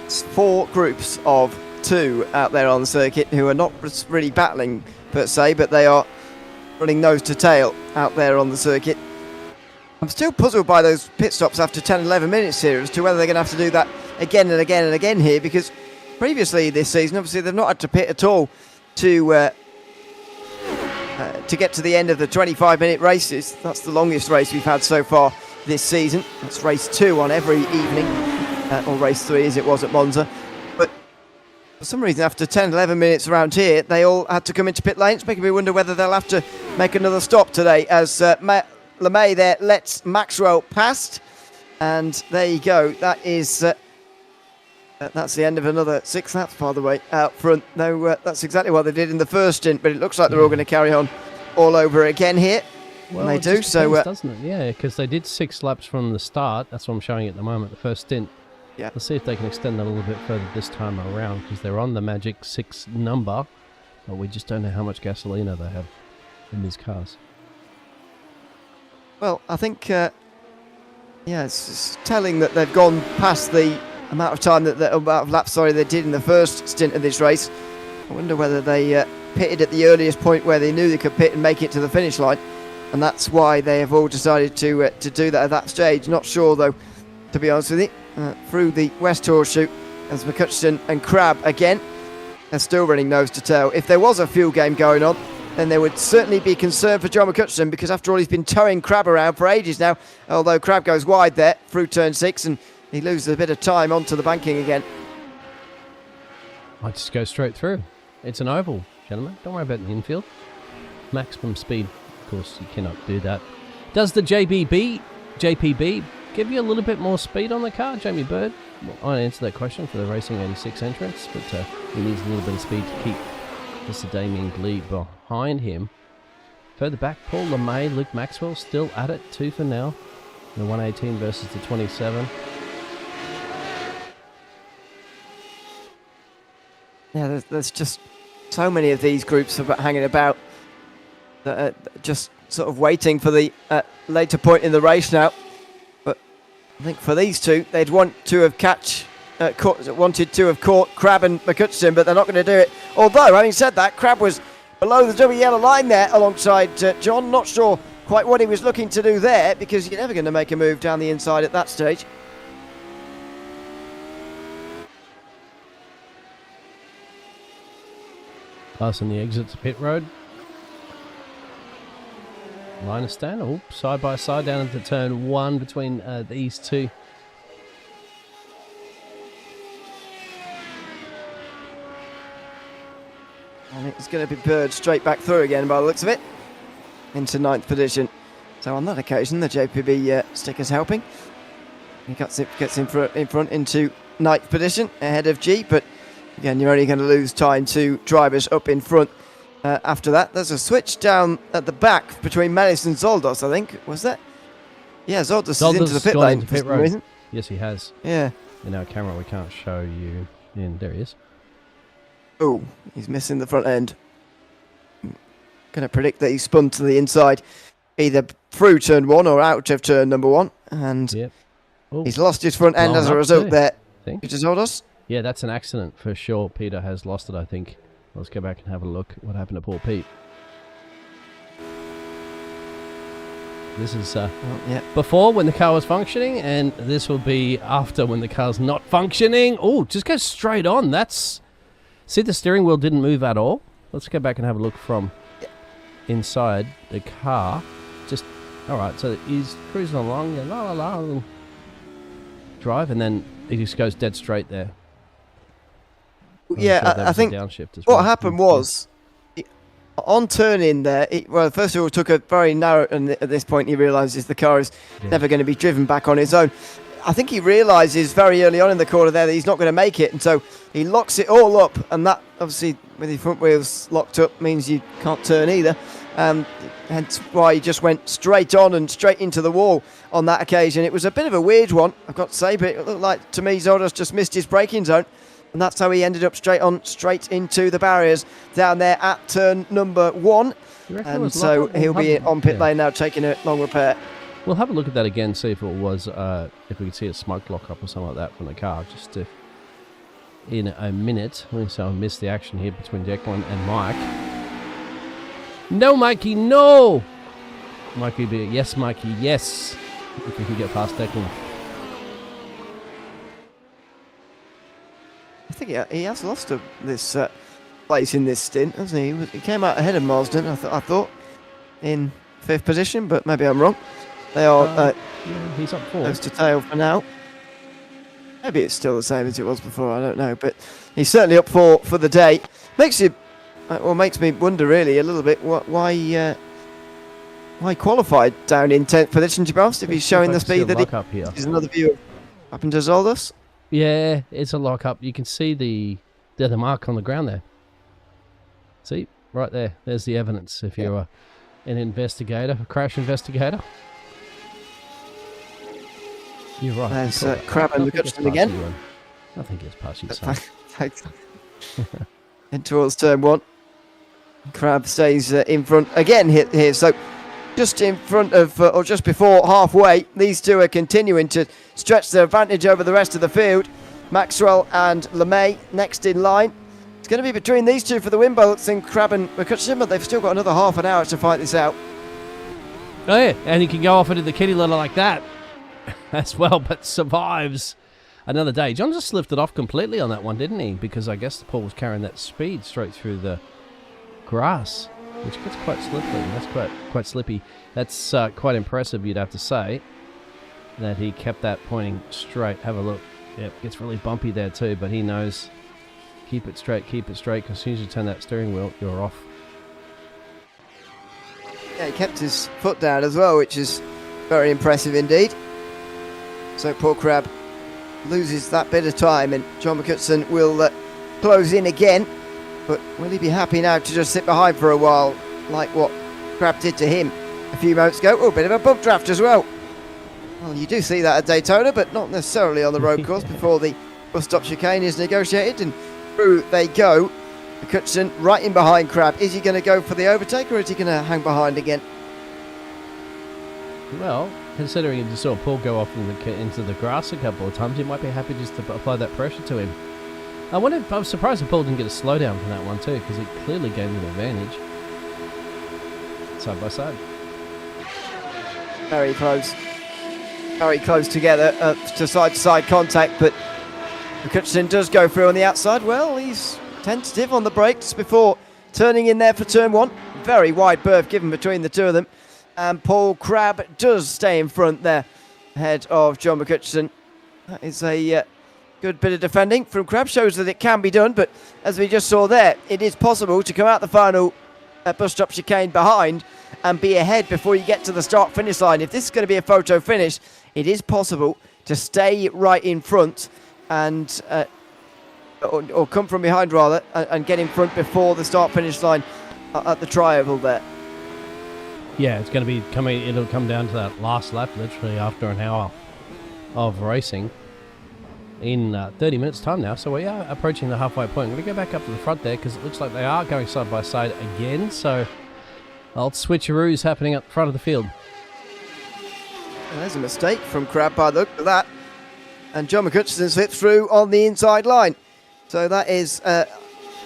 It's four groups of two out there on the circuit who are not really battling per se, but they are running nose to tail out there on the circuit. I'm still puzzled by those pit stops after 10-11 minutes here as to whether they're going to have to do that again and again and again here, because previously this season, obviously, they've not had to pit at all to get to the end of the 25-minute races. That's the longest race we've had so far this season. That's race 2 on every evening, or race 3 as it was at Monza. But for some reason, after 10-11 minutes around here, they all had to come into pit lanes, making me wonder whether they'll have to make another stop today, as LeMay there lets Maxwell past. And there you go. That is that's the end of another 6 laps, by the way, out front. No, that's exactly what they did in the first stint, but it looks like they're all going to carry on all over again here. Well, and they do, depends, so... doesn't it? Yeah, because they did 6 laps from the start. That's what I'm showing at the moment, the first stint. Yeah. Let's see if they can extend that a little bit further this time around, because they're on the magic 6 number, but we just don't know how much gasolina they have in these cars. Well, I think, it's telling that they've gone past the amount of time amount of laps, they did in the first stint of this race. I wonder whether they pitted at the earliest point where they knew they could pit and make it to the finish line, and that's why they have all decided to do that at that stage. Not sure though, to be honest with you. Through the West Horseshoe, as McCutcheon and Crab again are still running nose to tail. If there was a fuel game going on, then there would certainly be concern for John McCutcheon, because after all, he's been towing Crab around for ages now, although Crab goes wide there through turn 6 and he loses a bit of time onto the banking again. I just go straight through. It's an oval, gentlemen. Don't worry about the infield. Maximum speed, of course, you cannot do that. Does the JPB give you a little bit more speed on the car, Jamie Bird? Well, I answer that question for the Racing 86 entrance, but he needs a little bit of speed to keep Mr. Damien Glee behind him. Further back, Paul LeMay, Luke Maxwell still at it, 2 for now. The 118 versus the 27. Yeah, there's just so many of these groups hanging about that are just sort of waiting for the later point in the race now. But I think for these two, they'd want to have catch wanted to have caught Crab and McCutcheon, but they're not going to do it. Although, having said that, Crab was below the double yellow line there alongside John. Not sure quite what he was looking to do there, because you're never going to make a move down the inside at that stage. Passing the exit to pit road. Line of stand. Oh, side by side down into turn 1 between these two. And it's going to be Bird straight back through again by the looks of it, into 9th position. So on that occasion, the JPB sticker's helping. He gets in front into 9th position ahead of G, but again, you're only going to lose time to drivers up in front. After that, there's a switch down at the back between Melis and Zoldos, I think. Was that? Yeah, Zoldos is into the pit lane for some reason. Yes, he has. Yeah. In our camera, we can't show you. And there he is. Oh, he's missing the front end. Going to predict that he spun to the inside, either through turn 1 or out of turn number 1. And he's lost his front end as a result there. Which is Zoldos. Yeah, that's an accident for sure. Peter has lost it, I think. Let's go back and have a look at what happened to poor Pete. This is before when the car was functioning, and this will be after when the car's not functioning. Oh, just go straight on. That's... See, the steering wheel didn't move at all. Let's go back and have a look from inside the car. Just, all right, so he's cruising along, la la la, drive, and then he just goes dead straight there. Yeah, I think what happened was, on turning there, well, first of all, took a very narrow, and at this point he realises the car is never going to be driven back on its own. I think he realises very early on in the corner there that he's not going to make it, and so he locks it all up, and that, obviously, with your front wheels locked up, means you can't turn either. Hence why he just went straight on and straight into the wall on that occasion. It was a bit of a weird one, I've got to say, but it looked like, to me, Zoldos just missed his braking zone. And that's how he ended up straight into the barriers down there at turn number 1. And so he'll be on pit lane now, taking a long repair. We'll have a look at that again, see if it was, if we could see a smoke lock-up or something like that from the car, just to, in a minute. So I missed the action here between Declan and Mike. No, Mikey, no! Mikey, yes, Mikey, yes. If we can get past Declan. I think he has lost this place in this stint, hasn't he? He came out ahead of Marsden, I thought, in 5th position, but maybe I'm wrong. They are he's up 4th. Close to tail for now. Maybe it's still the same as it was before, I don't know, but he's certainly up for the day. Makes me wonder really a little bit why qualified down in 10th position, to be honest, if he's showing the speed that he is. Another view of happened to Zoldos. Yeah, it's a lock-up. You can see the mark on the ground there. See? Right there. There's the evidence if you're an investigator, a crash investigator. You're right. There's Crab and McCutcheon again. Nothing gets past you, son. In towards turn 1. Crab stays in front again here. So just in front of, or just before halfway, these two are continuing to stretch their advantage over the rest of the field. Maxwell and LeMay next in line. It's going to be between these two for the win, both in Crab and McCutcheon, but they've still got another half an hour to fight this out. Oh yeah, and he can go off into the kitty litter like that as well, but survives another day. John just lifted off completely on that one, didn't he? Because I guess Paul was carrying that speed straight through the grass, which gets quite slippery. That's quite slippy. That's quite impressive, you'd have to say, that he kept that pointing straight. Have a look. Yep, gets really bumpy there too, but he knows, keep it straight, because as soon as you turn that steering wheel, you're off. Yeah, he kept his foot down as well, which is very impressive indeed. So poor Crab loses that bit of time, and John McCutcheon will close in again. But will he be happy now to just sit behind for a while, like what Crab did to him a few moments ago? Oh, a bit of a bump draft as well. Well, you do see that at Daytona, but not necessarily on the road course before the bus stop chicane is negotiated, and through they go. McCutcheon right in behind Crab. Is he going to go for the overtake, or is he going to hang behind again? Well, considering you saw Paul go off into the grass a couple of times, you might be happy just to apply that pressure to him. I was surprised that Paul didn't get a slowdown from that one too, because he clearly gained an advantage. Side by side. Very close. Very close together to side contact, but McCutcheon does go through on the outside. Well, he's tentative on the brakes before turning in there for turn 1. Very wide berth given between the two of them. And Paul Crabb does stay in front there, ahead of John McCutcheon. That is a good bit of defending from Crabb. Shows that it can be done, but as we just saw there, it is possible to come out the final bus stop chicane behind and be ahead before you get to the start-finish line. If this is going to be a photo finish, it is possible to stay right in front and or come from behind rather and get in front before the start-finish line at the tri-oval there. Yeah, it's going to be coming. It'll come down to that last lap, literally after an hour of racing in 30 minutes time now. So we are approaching the halfway point. I'm going to go back up to the front there because it looks like they are going side by side again. So old switcheroos happening up front of the field. And there's a mistake from Crabb by the look of that. And John McCutcheon slips through on the inside line. So that is a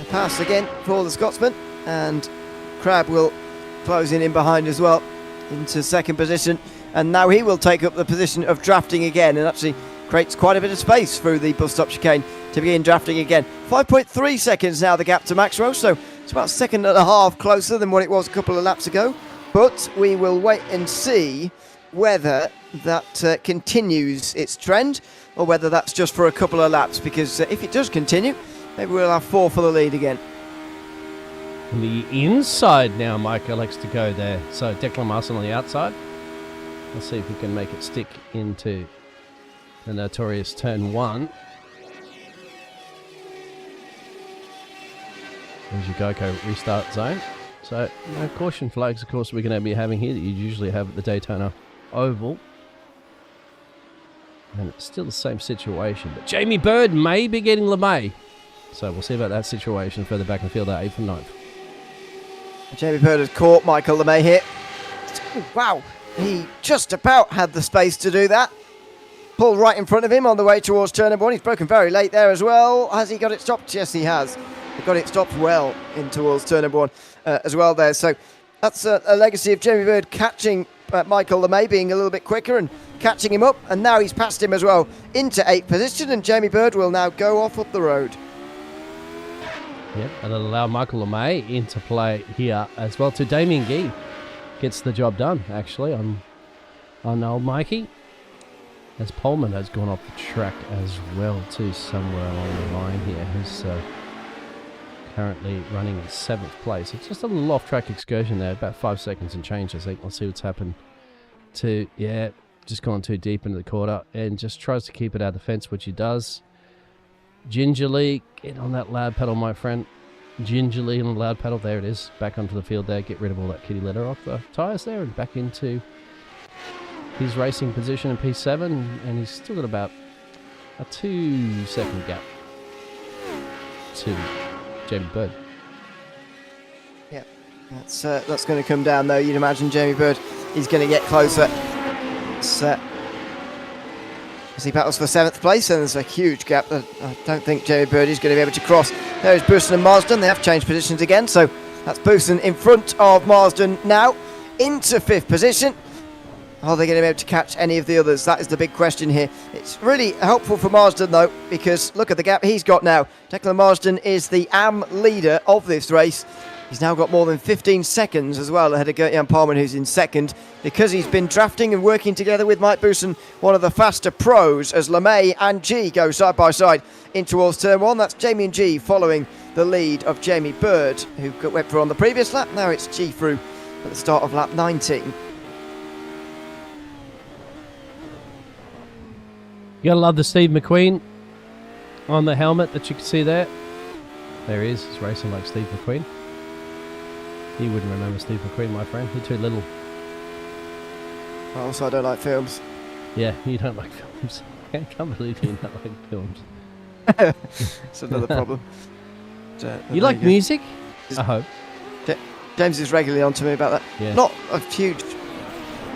pass again for the Scotsman. And Crabb will close in behind as well into second position. And now he will take up the position of drafting again and actually creates quite a bit of space through the bus stop chicane to begin drafting again. 5.3 seconds now the gap to Maxwell, so it's about a second and a half closer than what it was a couple of laps ago. But we will wait and see whether that continues its trend or whether that's just for a couple of laps, because if it does continue, maybe we'll have 4 for the lead again. The inside now, Mike likes to go there. So Declan Marson on the outside. Let's see if we can make it stick into the notorious turn 1. There's your GoCo restart zone. So no caution flags, of course, we're going to be having here that you usually have at the Daytona Oval. And it's still the same situation. But Jamie Bird may be getting LeMay. So we'll see about that situation further back in the field at 8th and 9th. Jamie Bird has caught Michael LeMay here. Oh, wow, he just about had the space to do that. Pulled right in front of him on the way towards turn number 1. He's broken very late there as well. Has he got it stopped? Yes, he has. He got it stopped well in towards turn number 1 as well there. So that's a legacy of Jamie Bird catching Michael LeMay, being a little bit quicker and catching him up. And now he's passed him as well into 8th position, and Jamie Bird will now go off up the road. Yep, and it'll allow Michael LeMay into play here as well too. Damien Gee gets the job done, actually, on old Mikey. As Pullman has gone off the track as well too, somewhere along the line here. Who's currently running in 7th place. It's just a little off-track excursion there, about 5 seconds and change, I think. Let's see what's happened to, just gone too deep into the quarter and just tries to keep it out of the fence, which he does. Gingerly, get on that loud pedal, my friend. Gingerly on the loud pedal. There it is. Back onto the field there. Get rid of all that kitty litter off the tyres there and back into his racing position in P7. And he's still got about a 2-second gap to Jamie Bird. Yeah, that's going to come down though. You'd imagine Jamie Bird is going to get closer. As he battles for 7th place, and there's a huge gap that I don't think Jamie Bird is going to be able to cross. There's Bousson and Marsden. They have changed positions again, so that's Bousson in front of Marsden now into 5th position. Are they going to be able to catch any of the others? That is the big question here. It's really helpful for Marsden though, because look at the gap he's got now. Declan Marsden is the AM leader of this race. He's now got more than 15 seconds as well ahead of Gert-Jan Palmer, who's in 2nd, because he's been drafting and working together with Mike Bousson, one of the faster pros, as LeMay and G go side by side in towards turn 1. That's Jamie and G following the lead of Jamie Bird, who went through on the previous lap. Now it's G through at the start of lap 19. You gotta love the Steve McQueen on the helmet that you can see there. There he is. He's racing like Steve McQueen. You wouldn't remember Steve McQueen, my friend. You're too little. Also, I don't like films. Yeah, you don't like films. I can't believe you don't like films. It's another problem. You like music? I hope. James is regularly on to me about that. Yeah. Not a huge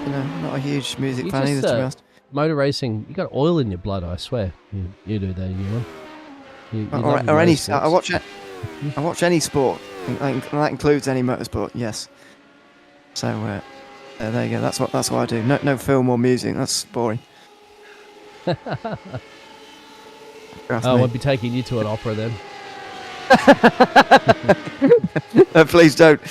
not a huge music You fan just, either, to be honest. Motor racing, you got oil in your blood, I swear. You do that, Ewan. You Or love any. motorsports. I watch any sport. And that includes any motorsport. Yes. So there you go. That's what I do. No film or music. That's boring. I won't be taking you to an opera then. Please don't.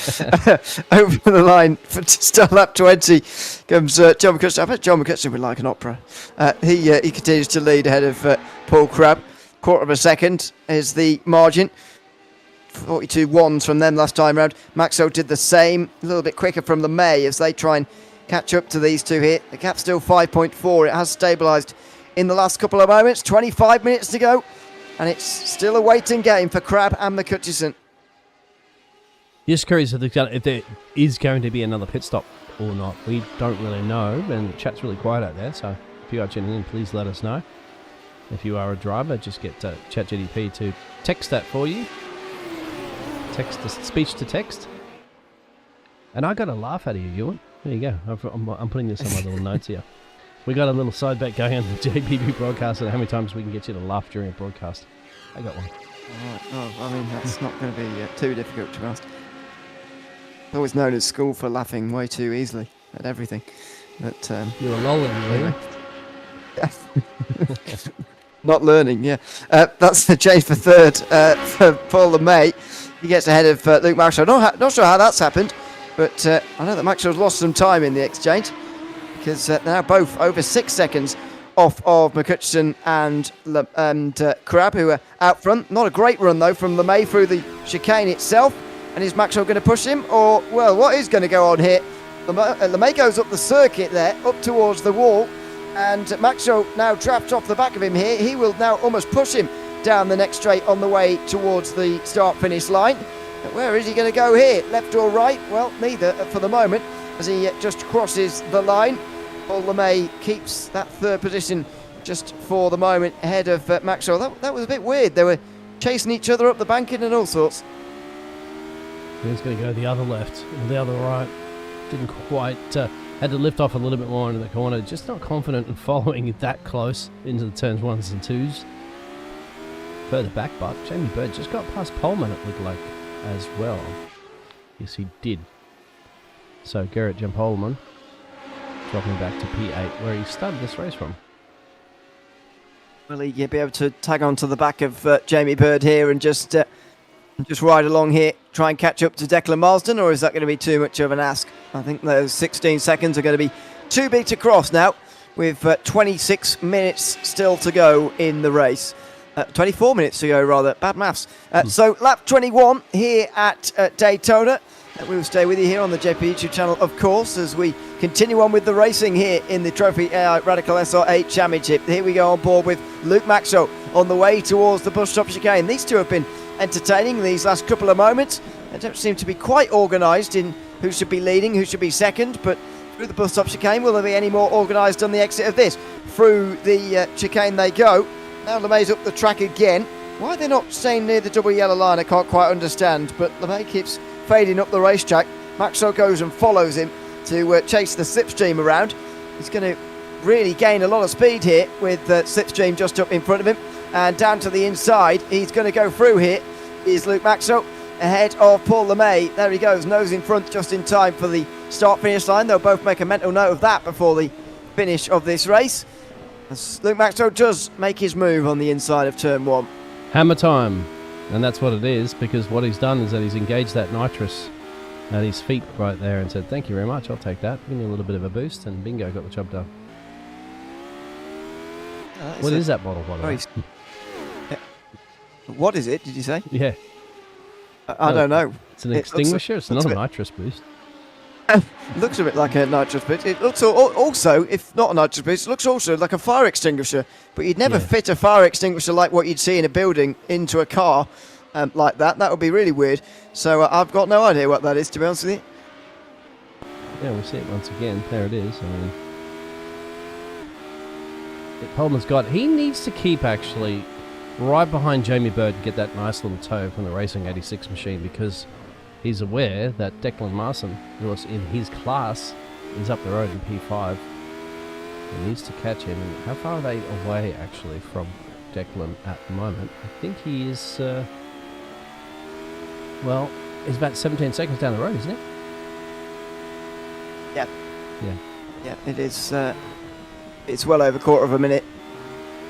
Over the line for start lap 20 comes John McCutcheon. I bet John McCutcheon would like an opera. He continues to lead ahead of Paul Crabb. Quarter of a second is the margin. 42.1s from them last time round. Maxo did the same. A little bit quicker from LeMay as they try and catch up to these two here. The gap's still 5.4. It has stabilised in the last couple of moments. 25 minutes to go. And it's still a waiting game for Crabb and McCutcheon. Just curious if there is going to be another pit stop or not. We don't really know, and the chat's really quiet out there, so if you are tuning in, please let us know. If you are a driver, just get ChatGPT to text that for you. Text to speech to text. And I got a laugh out of you, Ewan. There you go. I'm putting this on my little notes here. We got a little side bet going on the JPB broadcast and how many times we can get you to laugh during a broadcast. I got one. Alright. Oh, I mean, that's not going to be too difficult, to be honest. It's always known as school for laughing way too easily at everything. But You're a lolling, really. Not learning, yeah. That's the change for third for Paul LeMay. He gets ahead of Luke Maxwell. Not sure how that's happened, but I know that Maxwell's lost some time in the exchange because they're now both over 6 seconds off of McCutcheon and Crabb, who are out front. Not a great run, though, from LeMay through the chicane itself. And is Maxwell going to push him? Or, well, what is going to go on here? LeMay goes up the circuit there, up towards the wall. And Maxwell now trapped off the back of him here. He will now almost push him down the next straight on the way towards the start-finish line. But where is he going to go here? Left or right? Well, neither for the moment, as he just crosses the line. Paul LeMay keeps that third position just for the moment ahead of Maxwell. That was a bit weird. They were chasing each other up the banking and all sorts. He's going to go the other left or the other right. Didn't quite... had to lift off a little bit more into the corner. Just not confident in following that close into the turns 1s and 2s. Further back, but Jamie Bird just got past Poleman, it looked like, as well. Yes, he did. So Gerrit Jan Poleman dropping back to P8, where he started this race from. Will he be able to tag on to the back of Jamie Bird here and just ride along here, try and catch up to Declan Marsden, or is that going to be too much of an ask? I think those 16 seconds are going to be too big to cross now, with 26 minutes still to go in the race. 24 minutes to go, rather. Bad maths. So, lap 21 here at Daytona. We will stay with you here on the JP YouTube channel, of course, as we continue on with the racing here in the Trophi.Ai Radical SR8 Championship. Here we go on board with Luke Maxwell on the way towards the bus stop chicane. These two have been entertaining these last couple of moments. They don't seem to be quite organised in who should be leading, who should be second, but through the bus stop chicane, will there be any more organised on the exit of this? Through the chicane they go. Now LeMay's up the track again. Why they're not staying near the double yellow line, I can't quite understand, but LeMay keeps fading up the racetrack. Maxwell goes and follows him to chase the slipstream around. He's going to really gain a lot of speed here with slipstream just up in front of him. And down to the inside, he's going to go through here, is Luke Maxwell, ahead of Paul LeMay. There he goes, nose in front just in time for the start-finish line. They'll both make a mental note of that before the finish of this race, as Luke Maxwell does make his move on the inside of turn 1. Hammer time. And that's what it is, because what he's done is that he's engaged that nitrous at his feet right there and said, thank you very much, I'll take that. Give me a little bit of a boost, and bingo, got the job done. What is that bottle, by the way? What is it, did you say? Yeah. I don't know. It's an extinguisher? It's not a nitrous boost. Looks a bit like a nitrous boost. It looks also, if not a nitrous boost, it looks also like a fire extinguisher. But you'd never fit a fire extinguisher like what you'd see in a building into a car like that. That would be really weird. So I've got no idea what that is, to be honest with you. Yeah, we'll see it once again. There it is. I mean, Coleman's got... He needs to keep, actually, right behind Jamie Bird and get that nice little toe from the Racing 86 machine, because he's aware that Declan Marsden, who was in his class, is up the road in P5. He needs to catch him. And how far are they away, actually, from Declan at the moment? I think he is, well, he's about 17 seconds down the road, isn't he? Yeah. Yeah. Yeah, it is. It's well over a quarter of a minute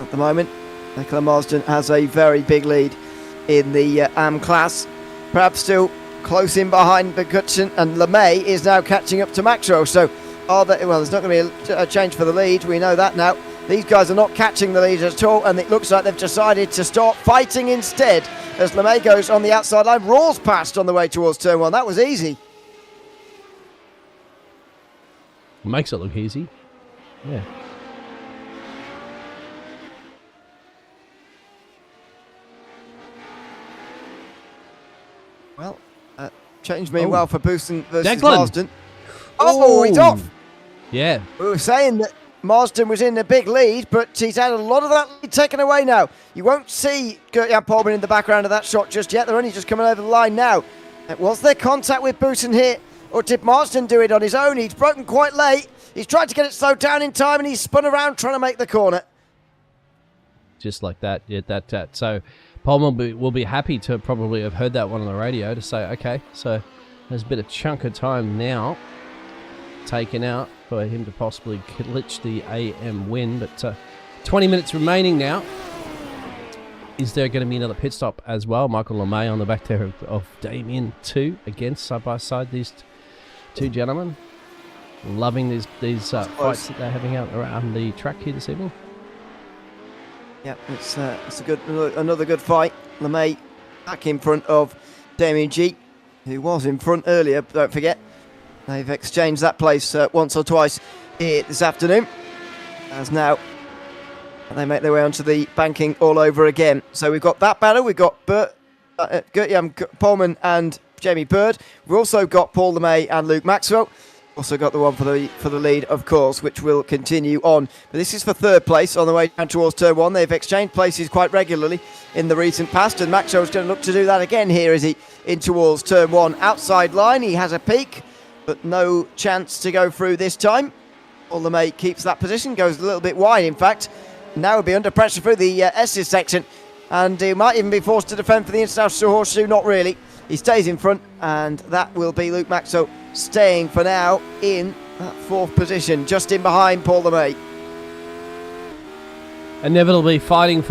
at the moment. Nicola Marsden has a very big lead in the AM class. Perhaps still close in behind McCutcheon, and LeMay is now catching up to Maxwell. So, there's not going to be a change for the lead. We know that now. These guys are not catching the lead at all, and it looks like they've decided to start fighting instead as LeMay goes on the outside line. Rawls passed on the way towards turn 1. That was easy. Makes it look easy. Yeah. Well, changed me well for Booston versus Declan. Marsden. Oh, he's off. Yeah. We were saying that Marsden was in a big lead, but he's had a lot of that lead taken away now. You won't see Gert-Jan Polman in the background of that shot just yet. They're only just coming over the line now. Was there contact with Booston here, or did Marsden do it on his own? He's broken quite late. He's tried to get it slowed down in time, and he's spun around trying to make the corner. Just like that. Yeah, that. So Polman will be happy to probably have heard that one on the radio to say, okay, so there's a bit of chunk of time now taken out for him to possibly glitch the AM win. But 20 minutes remaining now. Is there going to be another pit stop as well? Michael LeMay on the back there of Damien too, against side by side these two gentlemen. Loving these fights that they're having out around the track here this evening. Yeah, it's another good fight. LeMay back in front of Damien G, who was in front earlier, don't forget. They've exchanged that place once or twice here this afternoon. As now they make their way onto the banking all over again. So we've got that battle. We've got Gert-Jan Polman and Jamie Bird. We've also got Paul LeMay and Luke Maxwell. Also got the one for the lead, of course, which will continue on. But this is for third place on the way down towards turn 1. They've exchanged places quite regularly in the recent past, and Maxwell's going to look to do that again here as he in towards turn 1. Outside line, he has a peak, but no chance to go through this time. Paul LeMay keeps that position, goes a little bit wide, in fact. Now will be under pressure through the S's section, and he might even be forced to defend for the International Horseshoe. Not really. He stays in front, and that will be Luke Maxwell staying for now in that 4th position, just in behind Paul LeMay. Inevitably fighting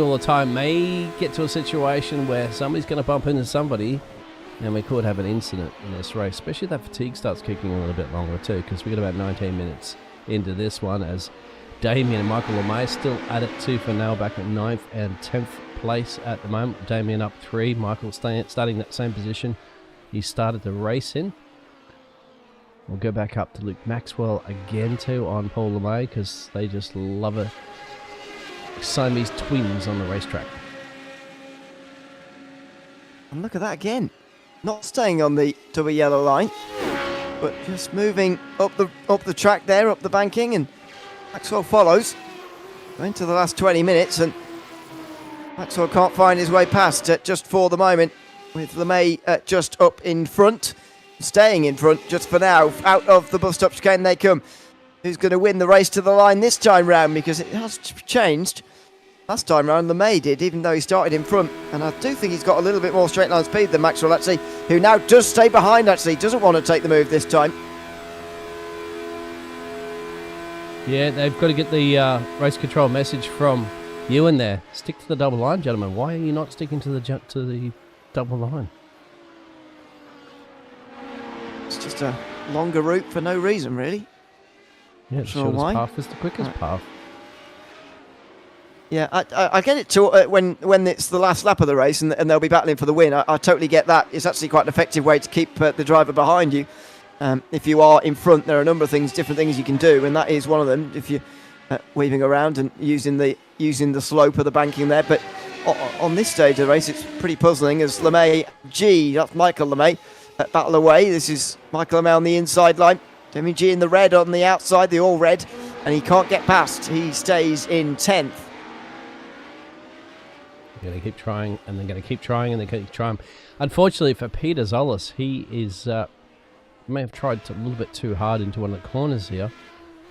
all the time. May get to a situation where somebody's going to bump into somebody, and we could have an incident in this race, especially if that fatigue starts kicking a little bit longer too, because we got about 19 minutes into this one as Damien and Michael LeMay still at it too for now, back at 9th and 10th place at the moment. Damien up 3, Michael starting that same position he started the race in. We'll go back up to Luke Maxwell again too on Paul LeMay, because they just love a Siamese twins on the racetrack. And look at that again. Not staying on the double yellow line, but just moving up the track there, up the banking, and Maxwell follows. Into the last 20 minutes, and Maxwell can't find his way past just for the moment, with LeMay just up in front, staying in front just for now. Out of the bus stop chicane they come. Who's going to win the race to the line this time round? Because it has changed. Last time round, LeMay did, even though he started in front. And I do think he's got a little bit more straight line speed than Maxwell, actually, who now does stay behind, actually. Doesn't want to take the move this time. Yeah, they've got to get the race control message from Ewan there. Stick to the double line, gentlemen. Why are you not sticking to the double line? It's just a longer route for no reason, really. Yeah, the shortest path is the quickest path. Yeah, I get it too when it's the last lap of the race and they'll be battling for the win. I totally get that. It's actually quite an effective way to keep the driver behind you. If you are in front, there are a number of different things you can do, and that is one of them. If you're weaving around and using the slope of the banking there, but on this stage of the race, it's pretty puzzling as LeMay G, that's Michael LeMay, battle away. This is Michael LeMay on the inside line. Demi G in the red on the outside, the all red, and he can't get past. He stays in 10th. They're going to keep trying, and they're going to keep trying, and they're going to keep trying. Unfortunately for Peter Zolis, he is may have tried a little bit too hard into one of the corners here,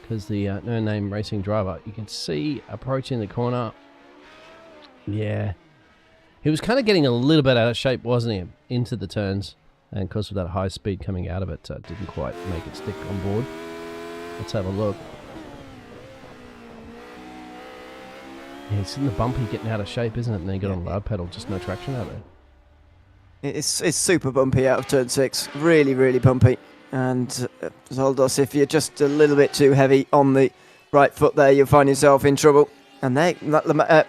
because the no-name racing driver, you can see approaching the corner. Yeah, he was kind of getting a little bit out of shape, wasn't he, into the turns, and because of that high speed coming out of it, didn't quite make it stick on board. Let's have a look. Yeah, he's in the bumpy, getting out of shape, isn't it? And then he got on the loud pedal, just no traction out there. It's super bumpy out of turn 6, really, really bumpy. And Zoldos, if you're just a little bit too heavy on the right foot there, you'll find yourself in trouble. And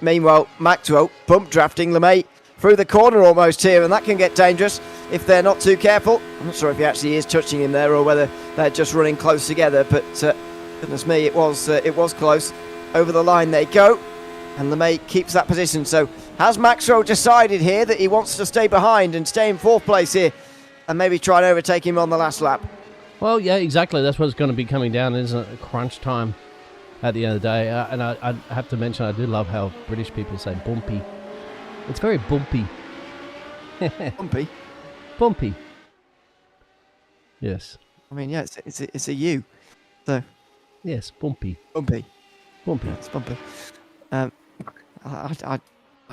meanwhile, Maxwell bump drafting LeMay through the corner almost here, and that can get dangerous if they're not too careful. I'm not sure if he actually is touching him there or whether they're just running close together, but goodness me, it was close. Over the line they go, and LeMay keeps that position. So has Maxwell decided here that he wants to stay behind and stay in 4th place here, and maybe try and overtake him on the last lap? Well, yeah, exactly. That's what it's going to be coming down, isn't it? Crunch time at the end of the day. And I have to mention, I do love how British people say bumpy. It's very bumpy. Bumpy? Bumpy. Yes. I mean, yeah, it's a U. So. Yes, bumpy. Bumpy. Bumpy. Yeah, it's bumpy. I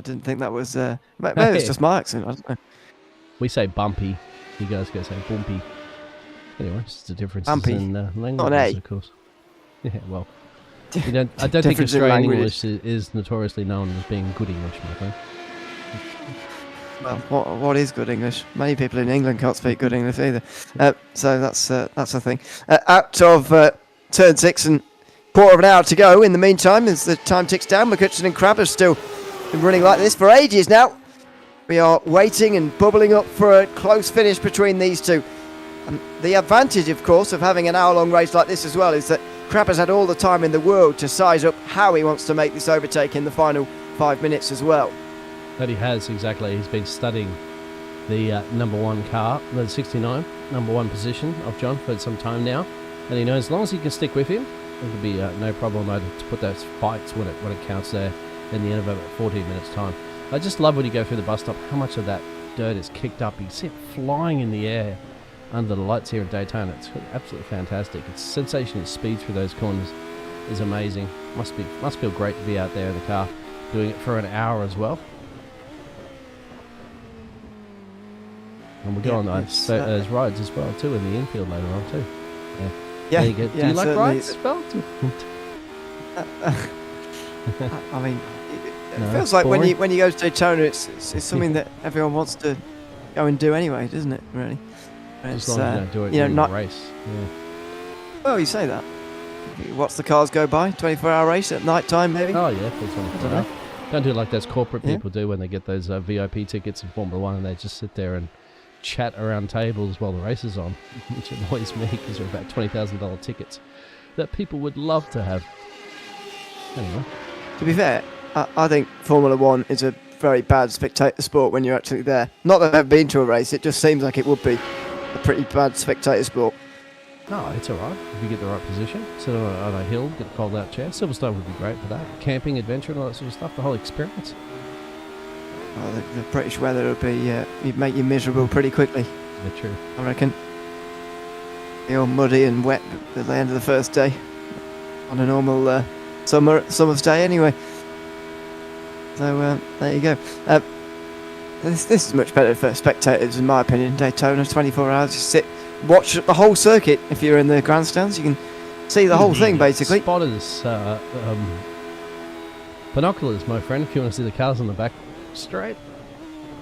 didn't think that was... maybe it's just my accent, I don't know. We say bumpy. You guys go say bumpy. Anyway, it's just a difference in languages, of course. Yeah, well, I don't think Australian English is notoriously known as being good English, my friend. Well, what is good English? Many people in England can't speak good English either. So that's the thing. Out of turn 6 and quarter of an hour to go. In the meantime, as the time ticks down, McCutcheon and Crabbe have still been running like this for ages now. We are waiting and bubbling up for a close finish between these two. The advantage, of course, of having an hour-long race like this as well is that Crabbe has had all the time in the world to size up how he wants to make this overtake in the final 5 minutes as well. That he has, exactly. He's been studying the number 1 car, the 69, number 1 position of John for some time now. And he knows as long as he can stick with him, it'll be no problem to put those fights when it counts there in the end of about 14 minutes' time. I just love when you go through the bus stop, how much of that dirt is kicked up. You see it flying in the air under the lights here in Daytona. It's absolutely fantastic. Its sensational speed through those corners is amazing. Must feel great to be out there in the car doing it for an hour as well. And we'll go on those rides as well too in the infield later on too. Yeah. There you go. Do you like rides as well? I mean, it feels like when you go to Daytona, it's something that everyone wants to go and do anyway, doesn't it? Really. As long as you don't do it during the race. Yeah. Well, you say that. You watch the cars go by, 24-hour race at night time, maybe. Oh yeah, for 24 hours. Don't do it like those corporate people do when they get those VIP tickets in Formula 1 and they just sit there and chat around tables while the race is on, which annoys me because they're about $20,000 tickets that people would love to have. Anyway. To be fair, I think Formula 1 is a very bad spectator sport when you're actually there. Not that I've ever been to a race, it just seems like it would be a pretty bad spectator sport. No, it's alright if you get the right position. Sit on a hill, get a fold out chair. Silverstone would be great for that. Camping, adventure and all that sort of stuff, the whole experience. Oh, the British weather would be it'd make you miserable pretty quickly. Yeah, true. I reckon. Be all muddy and wet at the end of the first day. On a normal summer's day anyway. So there you go. This is much better for spectators in my opinion. Daytona, 24 hours, just sit, watch the whole circuit. If you're in the grandstands, you can see the whole thing basically. Spotters, binoculars, my friend, if you want to see the cars on the back straight.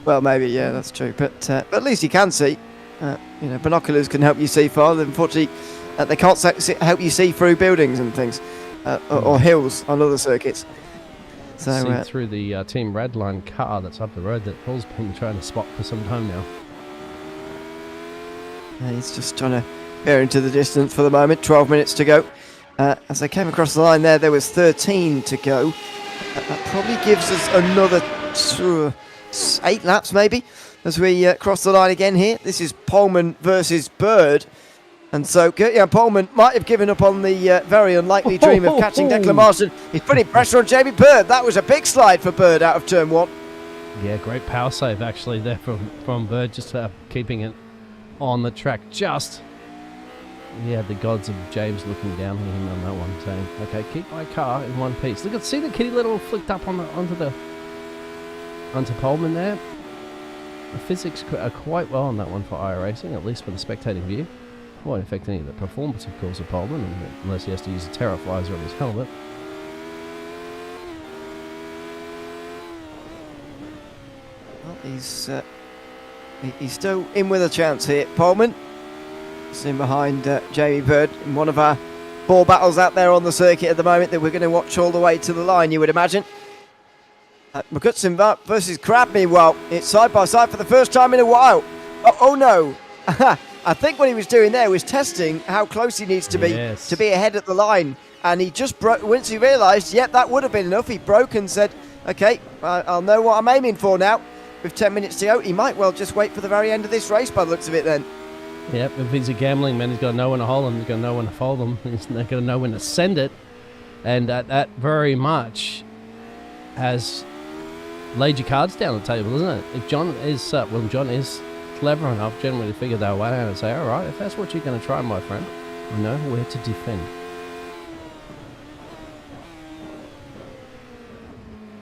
Well, maybe, yeah, that's true. But at least you can see. Binoculars can help you see far. Unfortunately, they can't help you see through buildings and things, or hills on other circuits. So see through the Team Radline car that's up the road that Paul's been trying to spot for some time now. He's just trying to peer into the distance for the moment. 12 minutes to go. As they came across the line there was 13 to go. That probably gives us another 8 laps maybe as we cross the line again here. This is Pullman versus Bird. And so Pullman might have given up on the very unlikely dream of catching Declan Marsden. He's putting pressure on Jamie Bird. That was a big slide for Bird out of turn 1. Yeah, great power save actually there from Bird, just keeping it on the track just yeah, the gods of James looking down on him on that one, saying, "Okay, keep my car in one piece." Look at, see the kitty little flicked up onto Pullman there. The physics are quite well on that one for iRacing, at least for the spectating view. Won't affect any of the performance, of course, of Pullman, unless he has to use a Terraflizer on his helmet. Well, he's still in with a chance here, Pullman. Sitting behind Jamie Bird in one of our ball battles out there on the circuit at the moment that we're going to watch all the way to the line, you would imagine. McCutcheon versus Crab, meanwhile, it's side by side for the first time in a while. Oh no! I think what he was doing there was testing how close he needs to be to be ahead at the line, and he just broke. Once he realised, yep, that would have been enough, he broke and said, "Okay, I'll know what I'm aiming for now." With 10 minutes to go, he might well just wait for the very end of this race by the looks of it then. Yep, if he's a gambling man, he's got to know when to hold them, he's got to know when to fold them, he's not going to know when to send it. And that very much has laid your cards down the table, isn't it? If John is, John is clever enough generally to figure that way out and say, all right, if that's what you're going to try, my friend, I know where to defend.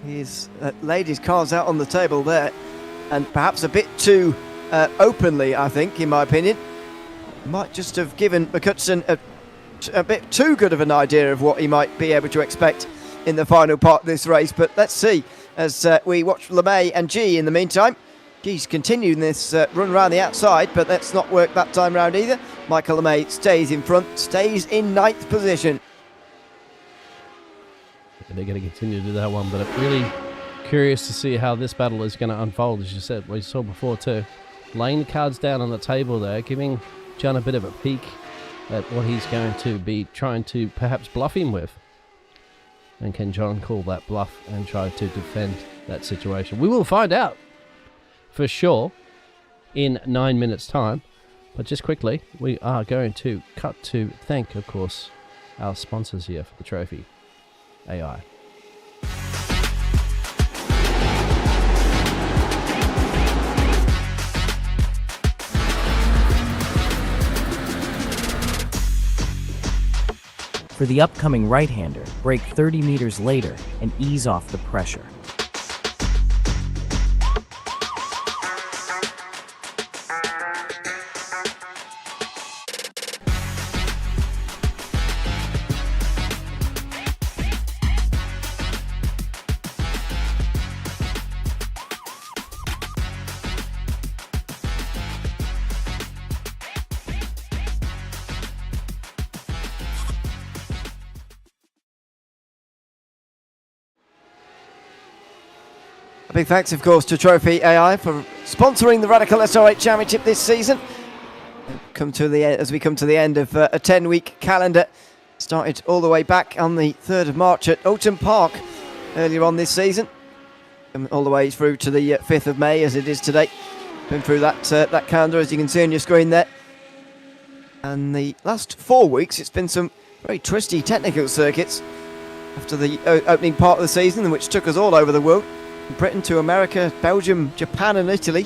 He's laid his cards out on the table there, and perhaps a bit too openly, I think, in my opinion. Might just have given McCutcheon a bit too good of an idea of what he might be able to expect in the final part of this race. But let's see as we watch LeMay and G in the meantime. G's continuing this run around the outside, but that's not worked that time round either. Michael LeMay stays in front, stays in 9th position. They're going to continue to do that one, but I'm really curious to see how this battle is going to unfold, as you said, we saw before too. Laying the cards down on the table there, giving John a bit of a peek at what he's going to be trying to perhaps bluff him with. And can John call that bluff and try to defend that situation? We will find out for sure in 9 minutes time. But just quickly, we are going to cut to thank, of course, our sponsors here for the Trophi.Ai. For the upcoming right-hander, brake 30 meters later and ease off the pressure. A big thanks, of course, to Trophi.Ai for sponsoring the Radical SR8 Championship this season. As we come to the end of a 10-week calendar, started all the way back on the 3rd of March at Oulton Park earlier on this season, all the way through to the 5th of May as it is today. Been through that calendar, as you can see on your screen there. And the last 4 weeks, it's been some very twisty technical circuits after the opening part of the season, which took us all over the world. Britain to America, Belgium, Japan and Italy.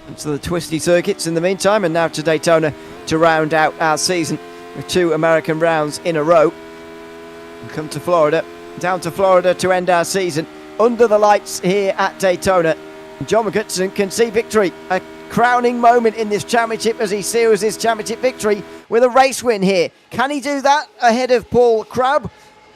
And to the twisty circuits in the meantime, and now to Daytona to round out our season with 2 American rounds in a row. We come to Florida, down to Florida to end our season under the lights here at Daytona. John McCutcheon can see victory, a crowning moment in this championship as he seals his championship victory with a race win here. Can he do that ahead of Paul Crabb?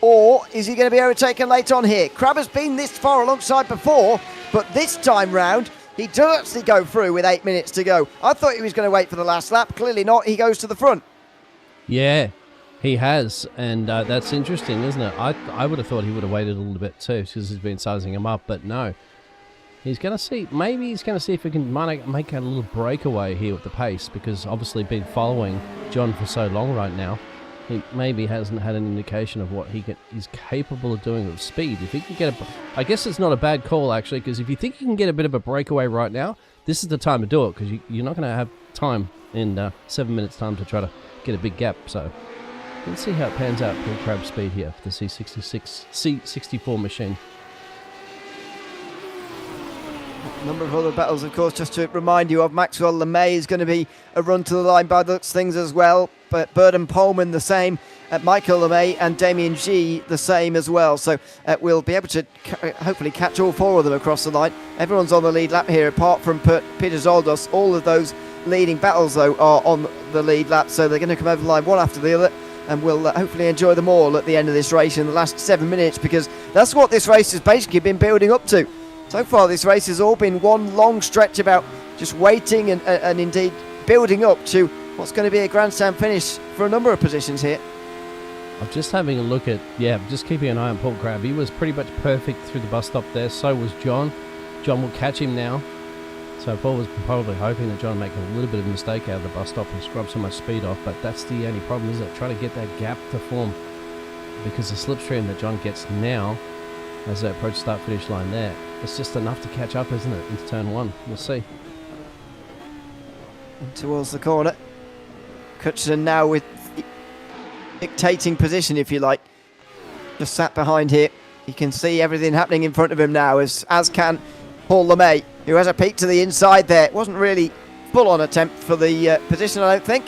Or is he going to be overtaken later on here? Crabb has been this far alongside before, but this time round, he does actually go through with 8 minutes to go. I thought he was going to wait for the last lap. Clearly not. He goes to the front. Yeah, he has, and that's interesting, isn't it? I would have thought he would have waited a little bit too, because he's been sizing him up, but no. He's going to see, maybe he's going to see if he can make a little breakaway here with the pace, because obviously been following John for so long right now. He maybe hasn't had an indication of what he's capable of doing with speed. If he can get I guess it's not a bad call, actually, because if you think you can get a bit of a breakaway right now, this is the time to do it, because you're not going to have time in 7 minutes' time to try to get a big gap. So let's see how it pans out for Crabb speed here for the C64 machine. A number of other battles, of course, just to remind you of. Maxwell LeMay is going to be a run to the line by those things as well. But Bird and Pullman the same. Michael LeMay and Damien G the same as well. So we'll be able to hopefully catch all four of them across the line. Everyone's on the lead lap here apart from Peter Zoldos. All of those leading battles, though, are on the lead lap. So they're going to come over the line one after the other. And we'll hopefully enjoy them all at the end of this race in the last 7 minutes, because that's what this race has basically been building up to. So far, this race has all been one long stretch about just waiting and indeed building up to what's going to be a grandstand finish for a number of positions here. I'm just having a look at, just keeping an eye on Paul Crabb. He was pretty much perfect through the bus stop there. So was John. John will catch him now. So Paul was probably hoping that John would make a little bit of a mistake out of the bus stop and scrub so much speed off. But that's the only problem, isn't it? Trying to get that gap to form. Because the slipstream that John gets now, as they approach start-finish line there, it's just enough to catch up, isn't it, into turn one. We'll see. And towards the corner. Kutcherson now with dictating position, if you like. Just sat behind here. You can see everything happening in front of him now, as can Paul LeMay, who has a peek to the inside there. It wasn't really full-on attempt for the position, I don't think.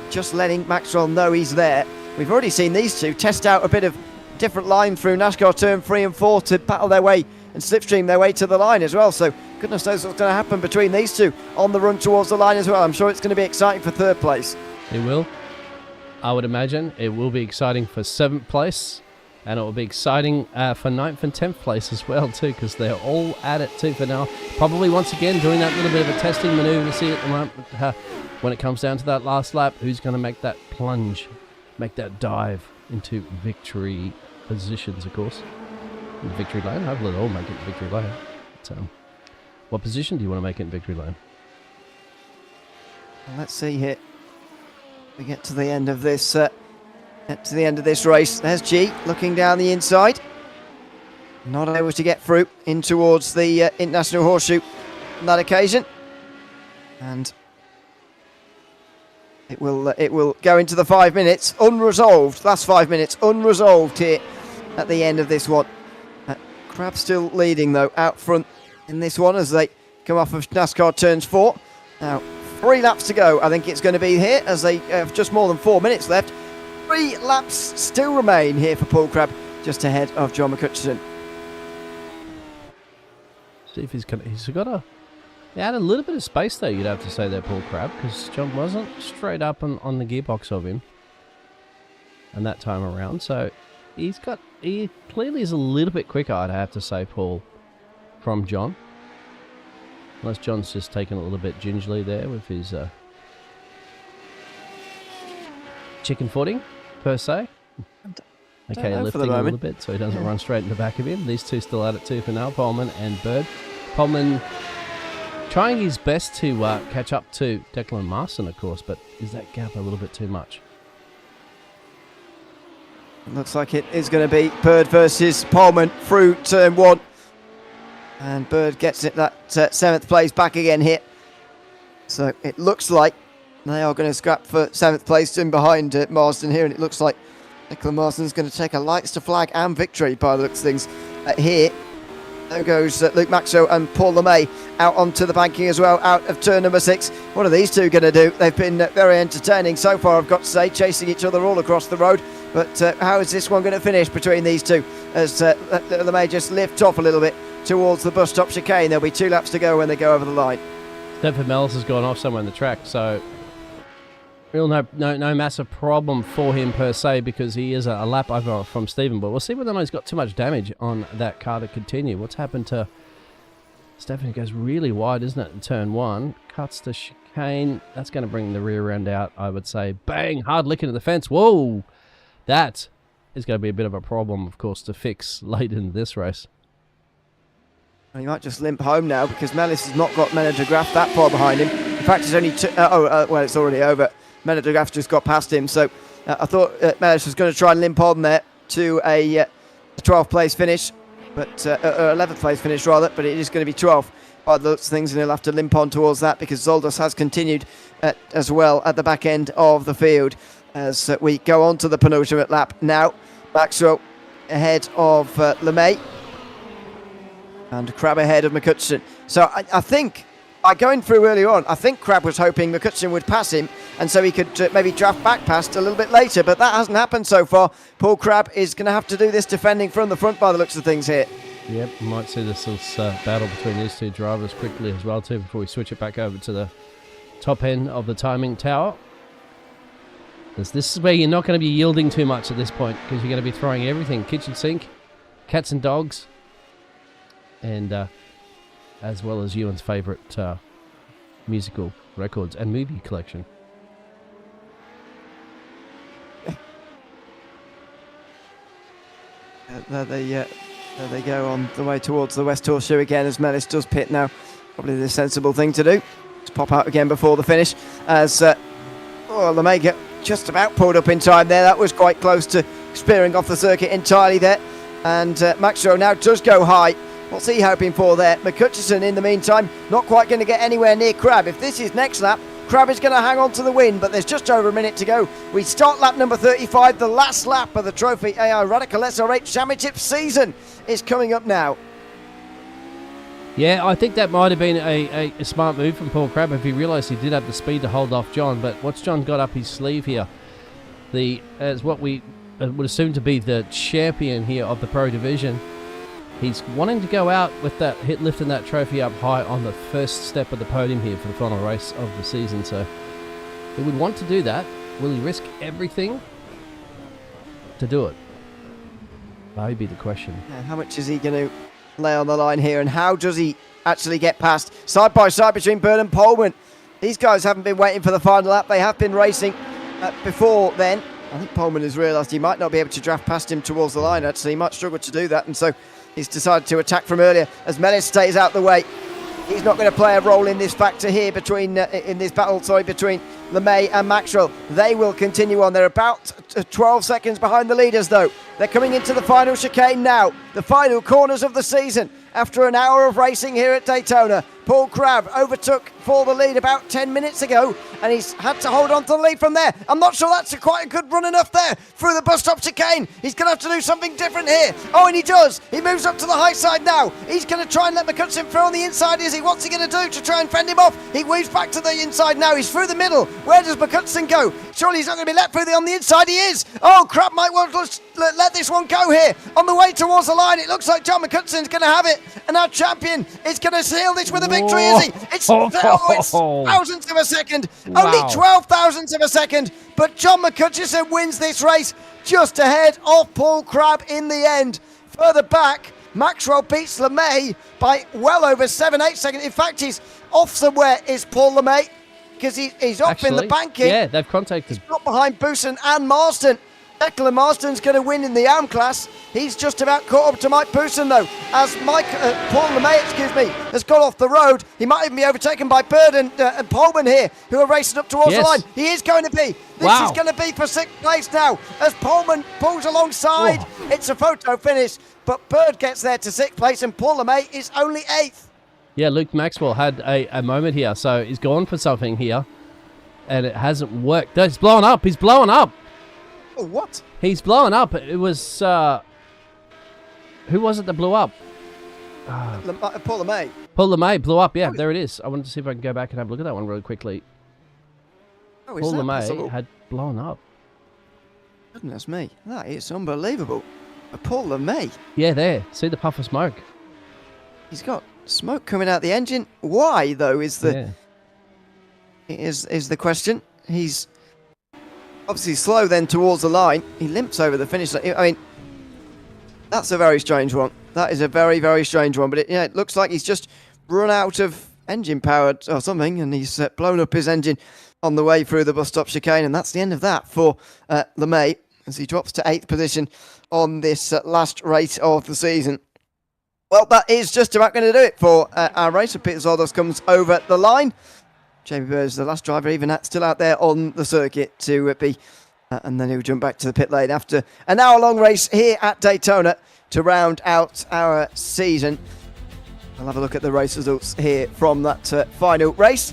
Just letting Maxwell know he's there. We've already seen these two test out a bit of different line through NASCAR turn 3 and 4 to battle their way and slipstream their way to the line as well. So goodness knows what's going to happen between these two on the run towards the line as well. I'm sure it's going to be exciting for third place. It will. I would imagine it will be exciting for 7th place, and it will be exciting for 9th and 10th place as well too, because they're all at it too for now. Probably once again doing that little bit of a testing manoeuvre to see at the moment when it comes down to that last lap, who's going to make that plunge, make that dive into victory positions, of course. In the victory lane. Hopefully they'll all make it in victory lane. But, what position do you want to make it in victory lane? Well, let's see here. We get to the end of this race. There's G looking down the inside. Not able to get through in towards the International Horseshoe on that occasion. And it will go into the 5 minutes unresolved. Last 5 minutes unresolved here at the end of this one. Crabb still leading though out front in this one as they come off of NASCAR turns 4. Now 3 laps to go, I think it's going to be here, as they have just more than 4 minutes left. 3 laps still remain here for Paul Crabb, just ahead of John McCutcheon. See if he's got a... He had a little bit of space though, you'd have to say there, Paul Crabb, because John wasn't straight up on the gearbox of him. And that time around, so he clearly is a little bit quicker, I'd have to say, Paul, from John. Unless John's just taken a little bit gingerly there with his chicken footing, per se. Okay, lifting a little bit so he doesn't run straight in the back of him. These two still at it too for now, Pullman and Bird. Pullman trying his best to catch up to Declan Marston, of course, but is that gap a little bit too much? Looks like it is going to be Bird versus Pullman through turn 1. And Bird gets it that 7th place back again here. So it looks like they are going to scrap for 7th place in behind Marsden here. And it looks like Declan Marsden's going to take a lights to flag and victory by the looks of things here. There goes Luke Maxwell and Paul LeMay out onto the banking as well, out of turn number 6. What are these two going to do? They've been very entertaining so far, I've got to say, chasing each other all across the road. But how is this one going to finish between these two as LeMay just lifts off a little bit towards the bus stop chicane? There'll be 2 laps to go when they go over the line. Stephen Mellis has gone off somewhere on the track, so real no massive problem for him per se, because he is a lap over from Stephen. But we'll see whether or not he's got too much damage on that car to continue. What's happened to Stephen? Goes really wide, isn't it, in turn 1. Cuts to chicane. That's going to bring the rear end out, I would say. Bang! Hard lick into the fence. Whoa! That is going to be a bit of a problem, of course, to fix late in this race. Well, he might just limp home now, because Mellis has not got Menard-de-Graaf that far behind him. In fact, it's only well, it's already over. Menard-de-Graaf just got past him, so I thought Mellis was going to try and limp on there to a 12th place finish, but 11th place finish rather, but it is going to be 12th by the looks of things, and he'll have to limp on towards that, because Zoldos has continued as well at the back end of the field as we go on to the penultimate lap now. Maxwell ahead of LeMay, and Crabb ahead of McCutcheon. So I think by going through early on, I think Crab was hoping McCutcheon would pass him, and so he could maybe draft back past a little bit later, but that hasn't happened so far. Paul Crab is going to have to do this defending from the front by the looks of things here. Yep, you might see this battle between these two drivers quickly as well too before we switch it back over to the top end of the timing tower. This is where you're not going to be yielding too much at this point, because you're going to be throwing everything, kitchen sink, cats and dogs, and as well as Ewan's favourite musical records and movie collection. There they go on the way towards the West Horseshoe again as Mellis does pit now. Probably the sensible thing to do. To pop out again before the finish as LeMay get just about pulled up in time there. That was quite close to spearing off the circuit entirely there. And Maxwell now does go high. What's he hoping for there? McCutcheon in the meantime not quite going to get anywhere near Crab. If this is next lap, Crab is going to hang on to the win, but there's just over a minute to go. We start lap number 35, the last lap of the Trophi.Ai Radical SR8 Championship season is coming up now. Yeah, I think that might have been a smart move from Paul Crab if he realised he did have the speed to hold off John. But what's John got up his sleeve here? As what we would assume to be the champion here of the Pro Division. He's wanting to go out with that lifting that trophy up high on the first step of the podium here for the final race of the season. So he would want to do that. Will he risk everything to do it? That would be the question. Yeah, how much is he going to lay on the line here, and how does he actually get past side by side between Bird and Poleman? These guys haven't been waiting for the final lap. They have been racing before then. I think Poleman has realised he might not be able to draft past him towards the line. Actually, he might struggle to do that, and so he's decided to attack from earlier as Mellis stays out the way. He's not going to play a role in this factor here between between LeMay and Maxwell. They will continue on. They're about 12 seconds behind the leaders, though. They're coming into the final chicane now, the final corners of the season. After an hour of racing here at Daytona, Paul Crab overtook for the lead about 10 minutes ago, and he's had to hold on to the lead from there. I'm not sure that's quite a good run enough there through the bus stop chicane. He's going to have to do something different here. Oh, and he does. He moves up to the high side now. He's going to try and let McCutcheon through on the inside, is he? What's he going to do to try and fend him off? He weaves back to the inside now. He's through the middle. Where does McCutcheon go? Surely he's not going to be let through on the inside. He is. Oh, Crab might well let this one go here. On the way towards the line, it looks like John McCutcheon's going to have it. And our champion is going to seal this with a victory, is he? It's thousandths of a second. Wow. Only 12 thousandths of a second. But John McCutcheon wins this race just ahead of Paul Crab in the end. Further back, Maxwell beats LeMay by well over 7-8 seconds. In fact, he's off somewhere, is Paul LeMay, because he's off in the banking. Yeah, they've contacted. He's got behind Boosen and Marston. Declan Marston's going to win in the AM class. He's just about caught up to Mike Boosen, though, as Paul LeMay, has got off the road. He might even be overtaken by Bird and Poleman here, who are racing up towards the line. He is going to be. This is going to be for 6th place now, as Poleman pulls alongside. Oh. It's a photo finish, but Bird gets there to 6th place, and Paul LeMay is only 8th. Yeah, Luke Maxwell had a moment here, so he's gone for something here, and it hasn't worked. He's blowing up. He's blowing up. Oh, what? He's blowing up. It was... who was it that blew up? Paul LeMay. Paul LeMay blew up, yeah, there it is. I wanted to see if I can go back and have a look at that one really quickly. Oh, Paul LeMay had blown up. Goodness me, that is unbelievable. Paul LeMay. Yeah, there. See the puff of smoke. He's got smoke coming out the engine. Why, though, is the question. He's obviously slow then towards the line. He limps over the finish line. I mean, that's a very strange one. That is a very, very strange one. But it looks like he's just run out of engine power or something, and he's blown up his engine on the way through the bus stop chicane. And that's the end of that for LeMay, as he drops to 8th position on this last race of the season. Well, that is just about going to do it for our race. Peter Zoldos comes over the line. Jamie Bird is the last driver, even still out there on the circuit to be, and then he'll jump back to the pit lane after an hour-long race here at Daytona to round out our season. I'll have a look at the race results here from that final race.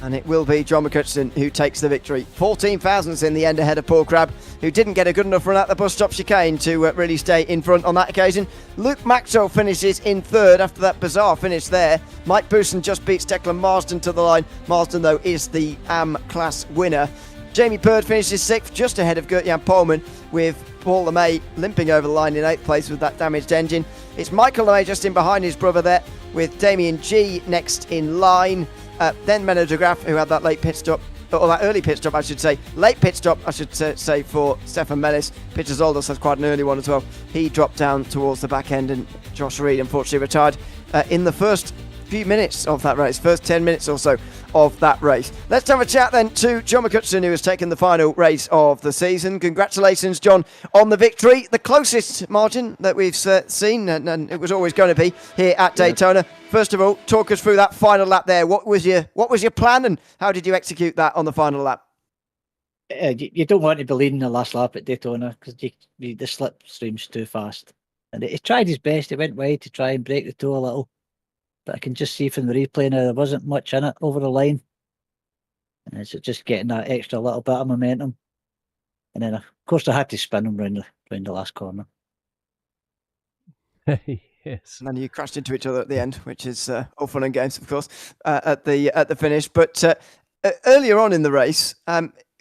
And it will be John McCutcheon who takes the victory. 14 thousandths in the end ahead of Paul Crabb, who didn't get a good enough run at the bus stop chicane to really stay in front on that occasion. Luke Maxwell finishes in third after that bizarre finish there. Mike Booson just beats Declan Marsden to the line. Marsden, though, is the AM class winner. Jamie Bird finishes sixth, just ahead of Gert-Jan Polman, with Paul LeMay limping over the line in 8th place with that damaged engine. It's Michael LeMay just in behind his brother there, with Damien G next in line. Then Menno de Graaf, who had that late pit stop, or that early pit stop, I should say. Late pit stop, I should say, for Stefan Mellis. Peter Zoldos has quite an early one as well. He dropped down towards the back end, and Josh Reed unfortunately retired in the first few minutes of that race, first 10 minutes or so of that race. Let's have a chat then to John McCutcheon, who has taken the final race of the season. Congratulations, John, on the victory. The closest margin that we've seen, and it was always going to be here at Daytona. First of all, talk us through that final lap there. What was your plan, and how did you execute that on the final lap? You don't want to be leading the last lap at Daytona because the slipstream's too fast. And he tried his best. He went wide to try and break the toe a little. But I can just see from the replay now there wasn't much in it over the line. And it's just getting that extra little bit of momentum. And then, of course, I had to spin him round the last corner. Yes. And then you crashed into each other at the end, which is all fun and games, of course, at the finish. But earlier on in the race,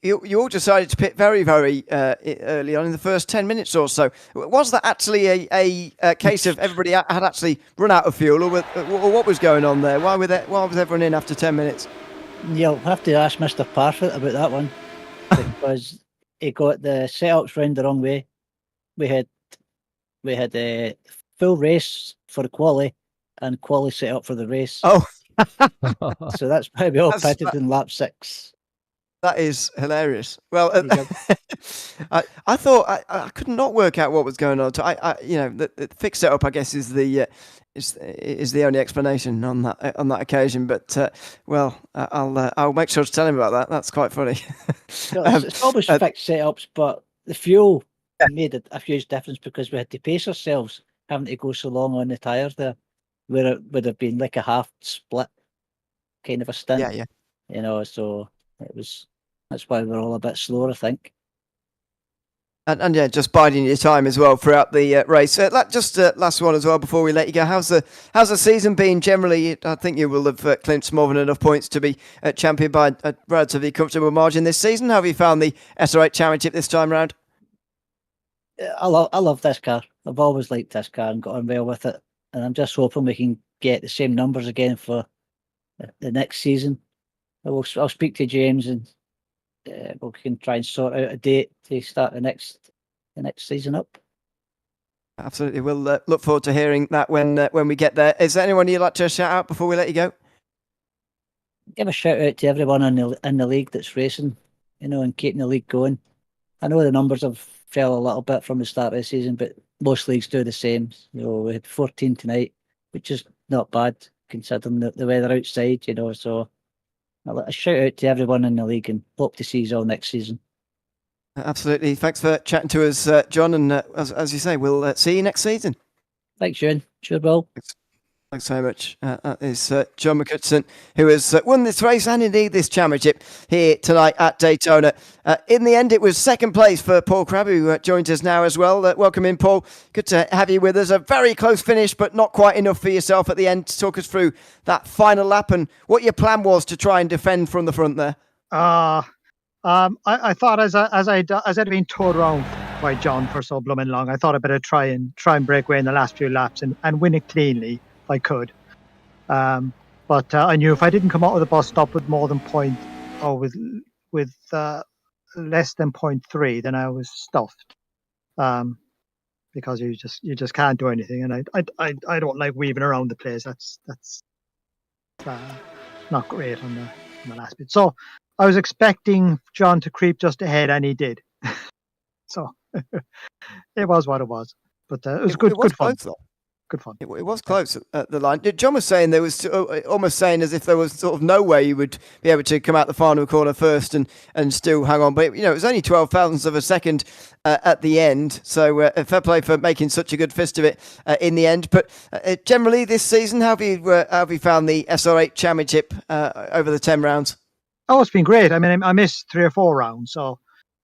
you all decided to pit very, very early on in the first 10 minutes or so. Was that actually a case of everybody had actually run out of fuel, or what was going on there? Why was everyone in after 10 minutes? You'll have to ask Mr. Parfitt about that one, because he got the setups round the wrong way. We had a full race for the quali and quali set up for the race. Oh, so that's why we all pitted in lap 6. That is hilarious. Well, I thought I could not work out what was going on. The fixed setup, I guess, is the only explanation on that occasion. But I'll make sure to tell him about that. That's quite funny. It's always fixed setups, but the fuel made a huge difference because we had to pace ourselves having to go so long on the tyres there, where it would have been like a half split kind of a stint. Yeah. So it was. That's why we're all a bit slower, I think. And yeah, just biding your time as well throughout the race. Last one as well before we let you go. How's the season been generally? I think you will have clinched more than enough points to be champion by a relatively comfortable margin this season. How have you found the SR8 Championship this time round? I love this car. I've always liked this car and got on well with it. And I'm just hoping we can get the same numbers again for the next season. I'll speak to James and we can try and sort out a date to start the next season up. Absolutely. We'll look forward to hearing that when we get there. Is there anyone you'd like to shout out before we let you go? Give a shout out to everyone in the league that's racing, and keeping the league going. I know the numbers have fell a little bit from the start of the season, but most leagues do the same. We had 14 tonight, which is not bad considering the weather outside, so a shout out to everyone in the league and hope to see you all next season. Absolutely. Thanks for chatting to us, John. And as you say, we'll see you next season. Thanks, Ewan. Sure, Bill. Thanks so much. That is John McCutcheon, who has won this race and indeed this championship here tonight at Daytona. In the end, it was second place for Paul Crabb, who joins us now as well. Welcome in, Paul. Good to have you with us. A very close finish, but not quite enough for yourself at the end. To talk us through that final lap and what your plan was to try and defend from the front there. I thought as I'd been towed around by John for so blooming long, I thought I'd better try and break away in the last few laps and win it cleanly. I could, but I knew if I didn't come out of the bus stop with more than with less than 0.3, then I was stuffed, because you just can't do anything, and I don't like weaving around the place. That's not great on the last bit. So I was expecting John to creep just ahead, and he did. So it was what it was, but it was good fun. Good fun. It was close at the line. John was saying there was almost saying as if there was sort of no way you would be able to come out the final corner first and still hang on. But it was only 12 thousandths of a second at the end. So fair play for making such a good fist of it in the end. But generally this season, how have you found the SR8 Championship over the 10 rounds? Oh, it's been great. I mean, I missed 3 or 4 rounds, so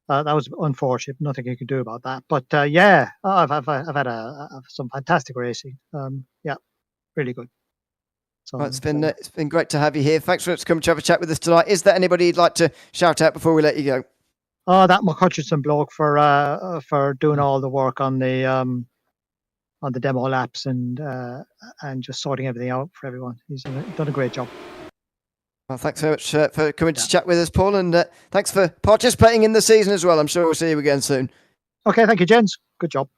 that was unfortunate. Nothing you could do about that. But yeah, I've had some fantastic racing. Yeah, really good. So, Well, it's been great to have you here. Thanks for coming to have a chat with us tonight. Is there anybody you'd like to shout out before we let you go? Oh, that McHutchison bloke for doing all the work on the demo laps and just sorting everything out for everyone. He's done a great job. Well, thanks so much for coming to chat with us, Paul, and thanks for participating in the season as well. I'm sure we'll see you again soon. Okay, thank you, gents. Good job.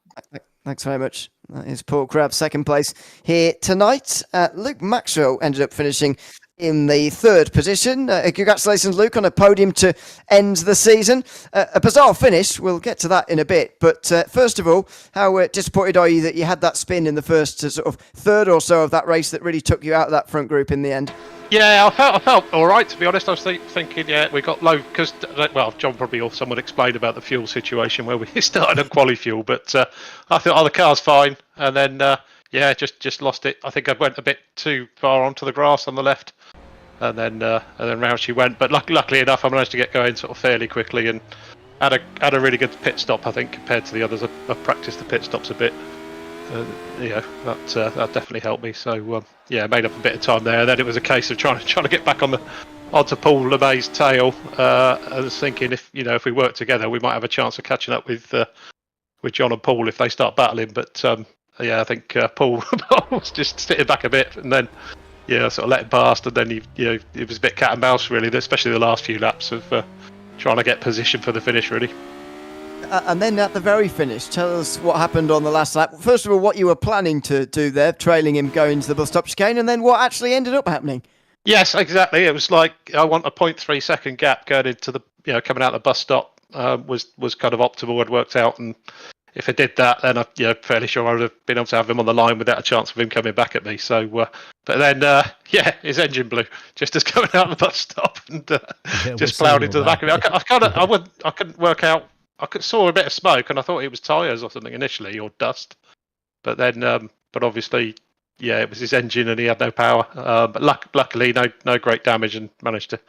Thanks very much. That is Paul Crabb, second place here tonight. Luke Maxwell ended up finishing in the third position. Congratulations, Luke, on a podium to end the season. A bizarre finish. We'll get to that in a bit. But first of all, how disappointed are you that you had that spin in the first sort of third or so of that race that really took you out of that front group in the end? Yeah, I felt all right, to be honest. I was thinking, yeah, we got low because, well, John probably or someone explained about the fuel situation where we started on quali fuel, but I thought, the car's fine, and then yeah, just lost it. I think I went a bit too far onto the grass on the left, and then round she went. But luckily enough, I managed to get going sort of fairly quickly and had a really good pit stop. I think compared to the others, I've practiced the pit stops a bit. Yeah, that definitely helped me. So yeah, made up a bit of time there. Then it was a case of trying to get back onto Paul LeMay's tail. I was thinking if we work together, we might have a chance of catching up with John and Paul if they start battling. But yeah, I think Paul was just sitting back a bit, and then yeah, sort of let it past, and then it was a bit cat and mouse really, especially the last few laps of trying to get position for the finish really. And then at the very finish, tell us what happened on the last lap. First of all, what you were planning to do there, trailing him going to the bus stop chicane, and then what actually ended up happening. Yes, exactly. It was like I want a 0.3 second gap going into the coming out the bus stop was kind of optimal. Had worked out, and if I did that, then I'm fairly sure I would have been able to have him on the line without a chance of him coming back at me. So, but then yeah, his engine blew just as coming out of the bus stop and just ploughed into the back of it. I couldn't work out. Saw a bit of smoke, and I thought it was tyres or something initially, or dust. But then, but obviously, yeah, it was his engine, and he had no power. But luckily, no great damage, and managed to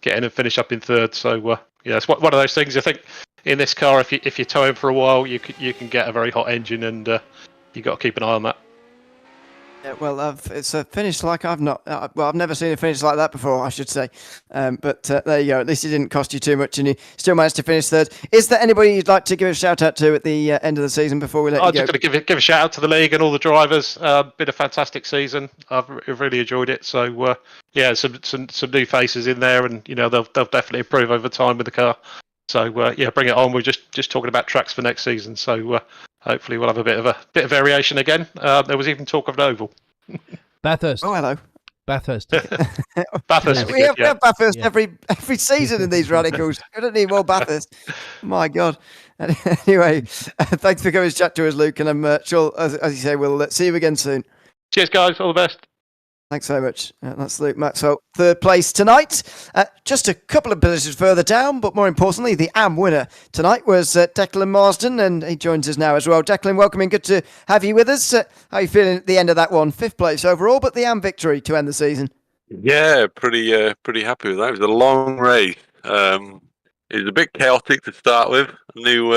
get in and finish up in third. So yeah, it's one of those things. I think in this car, if you tow him for a while, you can get a very hot engine, and you got to keep an eye on that. Yeah, well, it's a finish like I've never seen a finish like that before, I should say. But there you go. At least it didn't cost you too much, and you still managed to finish third. Is there anybody you'd like to give a shout out to at the end of the season before we let you go? I'm just going to give a shout out to the league and all the drivers. Been a fantastic season. I've really enjoyed it. So yeah, some new faces in there, and they'll definitely improve over time with the car. So yeah, bring it on. We're just talking about tracks for next season. So hopefully we'll have a bit of variation again. There was even talk of an oval. Bathurst. Oh, hello. Bathurst. Bathurst. We have Bathurst every season in these radicals. I don't need more Bathurst. My God. Anyway, thanks for coming to chat to us, Luke. And I'm sure, as you say, we'll see you again soon. Cheers, guys. All the best. Thanks so much. That's Luke Maxwell, third place tonight. Just a couple of positions further down, but more importantly, the AM winner tonight was Declan Marsden, and he joins us now as well. Declan, welcome in. Good to have you with us. How are you feeling at the end of that one? Fifth place overall, but the AM victory to end the season. Yeah, pretty happy with that. It was a long race. It was a bit chaotic to start with. I knew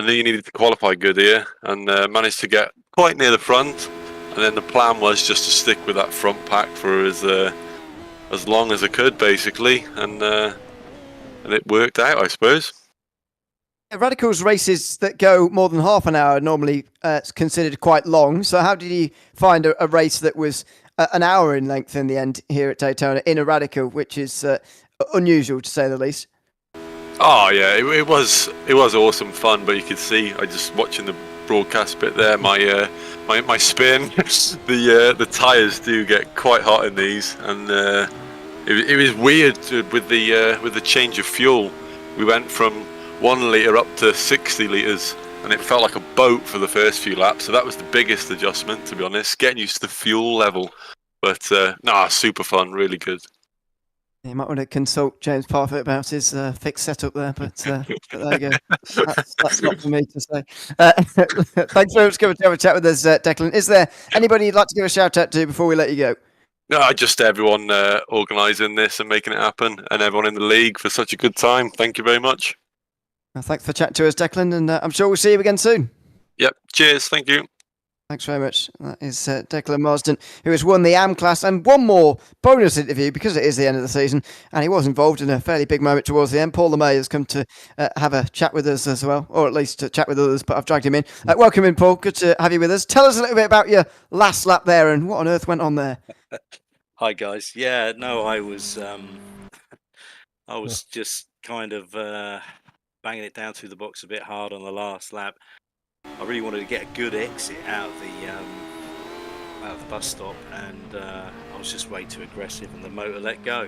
you needed to qualify good here, and managed to get quite near the front. And then the plan was just to stick with that front pack for as long as I could, basically, and it worked out, I suppose. Radicals races that go more than half an hour are normally considered quite long. So how did you find a race that was an hour in length in the end here at Daytona in a Radical, which is unusual to say the least? Oh yeah, it was awesome fun, but you could see, I just watching the broadcast bit there, my spin, the tyres do get quite hot in these, and it was weird with the change of fuel. We went from 1 litre up to 60 litres, and it felt like a boat for the first few laps. So that was the biggest adjustment, to be honest, getting used to the fuel level. But super fun, really good. You might want to consult James Parfitt about his fixed setup there, but there you go. That's not for me to say. Thanks very much for coming to have a chat with us, Declan. Is there anybody you'd like to give a shout out to before we let you go? No, just everyone organising this and making it happen, and everyone in the league for such a good time. Thank you very much. Well, thanks for chatting to us, Declan, and I'm sure we'll see you again soon. Yep. Cheers. Thank you. Thanks very much. That is Declan Marsden, who has won the AM class, and one more bonus interview because it is the end of the season, and he was involved in a fairly big moment towards the end. Paul LeMay has come to have a chat with us as well, or at least to chat with others, but I've dragged him in. Welcome in, Paul. Good to have you with us. Tell us a little bit about your last lap there and what on earth went on there. Hi guys. Yeah, no, I was just kind of banging it down through the box a bit hard on the last lap. I really wanted to get a good exit out of the bus stop, and I was just way too aggressive, and the motor let go,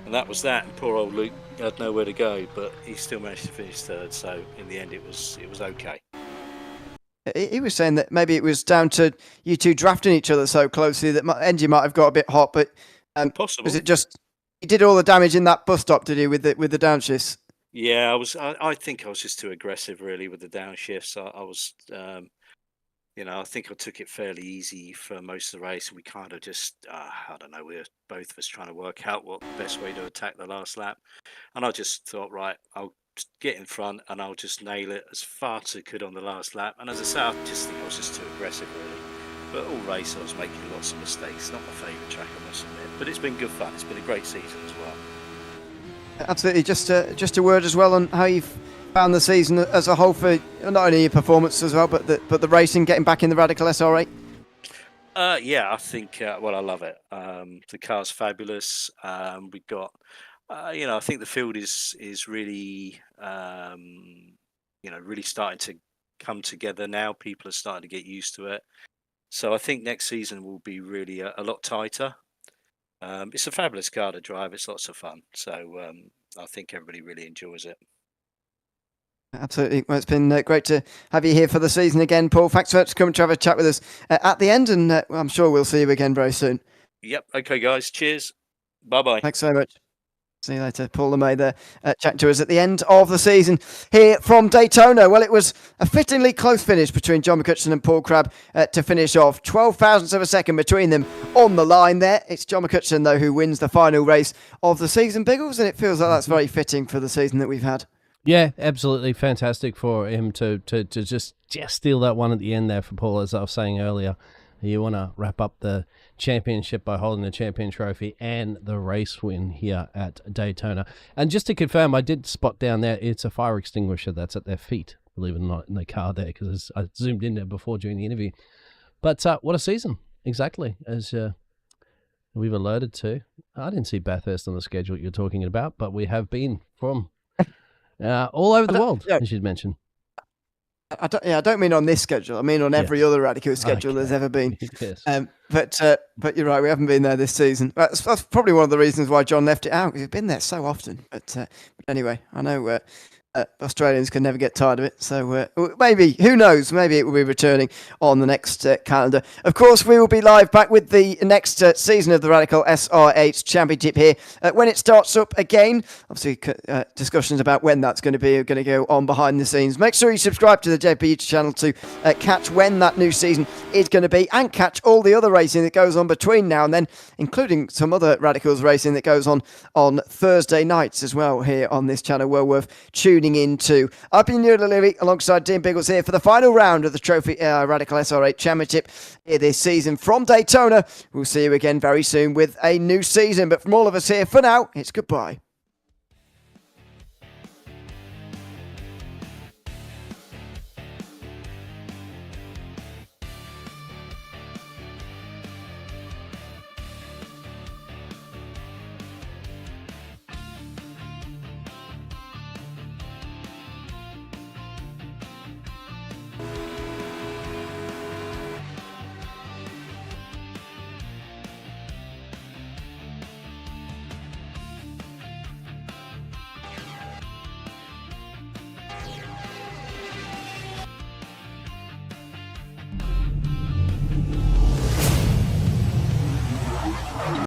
and that was that. And poor old Luke had nowhere to go, but he still managed to finish third. So in the end, it was okay. He was saying that maybe it was down to you two drafting each other so closely that engine might have got a bit hot, but Possible. was it just he did all the damage in that bus stop? Did he with the downshifts? Yeah, I think I was just too aggressive, really, with the downshifts. I was, I think I took it fairly easy for most of the race. We kind of just, I don't know, we were both of us trying to work out what the best way to attack the last lap. And I just thought, right, I'll just get in front and I'll just nail it as far as I could on the last lap. And as I say, I just think I was just too aggressive, really. But all race, I was making lots of mistakes. Not my favourite track, I must admit. But it's been good fun. It's been a great season as well. Absolutely. Just a word as well on how you've found the season as a whole for not only your performance as well, but the racing, getting back in the Radical SR8. Yeah, I think. I love it. The car's fabulous. We've got. I think the field is really, really starting to come together now. People are starting to get used to it. So I think next season will be really a lot tighter. It's a fabulous car to drive. It's lots of fun. So I think everybody really enjoys it. Absolutely. Well, it's been great to have you here for the season again, Paul. Thanks for coming to have a chat with us at the end, and I'm sure we'll see you again very soon. Yep. Okay, guys. Cheers. Bye-bye. Thanks so much. See you later. Paul LeMay there chatting to us at the end of the season here from Daytona. Well, it was a fittingly close finish between John McCutcheon and Paul Crabb to finish off. 12 thousandths of a second between them on the line there. It's John McCutcheon, though, who wins the final race of the season, Biggles, and it feels like that's very fitting for the season that we've had. Yeah, absolutely fantastic for him to just steal that one at the end there for Paul, as I was saying earlier. You want to wrap up the championship by holding the champion trophy and the race win here at Daytona. And just to confirm, I did spot down there, it's a fire extinguisher that's at their feet, believe it or not, in the car there, because I zoomed in there before during the interview. But what a season, exactly, as we've alerted to. I didn't see Bathurst on the schedule you're talking about, but we have been from all over the world, as you'd mentioned. I don't mean on this schedule. I mean on every other Radical schedule there's ever been. Yes. But you're right, we haven't been there this season. That's probably one of the reasons why John left it out, because he's been there so often. But anyway, I know Australians can never get tired of it. So maybe, who knows, maybe it will be returning on the next calendar. Of course, we will be live back with the next season of the Radical SR8 Championship here when it starts up again. Obviously, discussions about when that's going to be are going to go on behind the scenes. Make sure you subscribe to the JP YouTube channel to catch when that new season is going to be, and catch all the other racing that goes on between now and then, including some other Radicals racing that goes on Thursday nights as well here on this channel. Well worth tuning into. I've been Ewan O'Leary alongside Dean Biggles here for the final round of the Trophi.Ai Radical SR8 Championship here this season from Daytona. We'll see you again very soon with a new season. But from all of us here, for now, it's goodbye.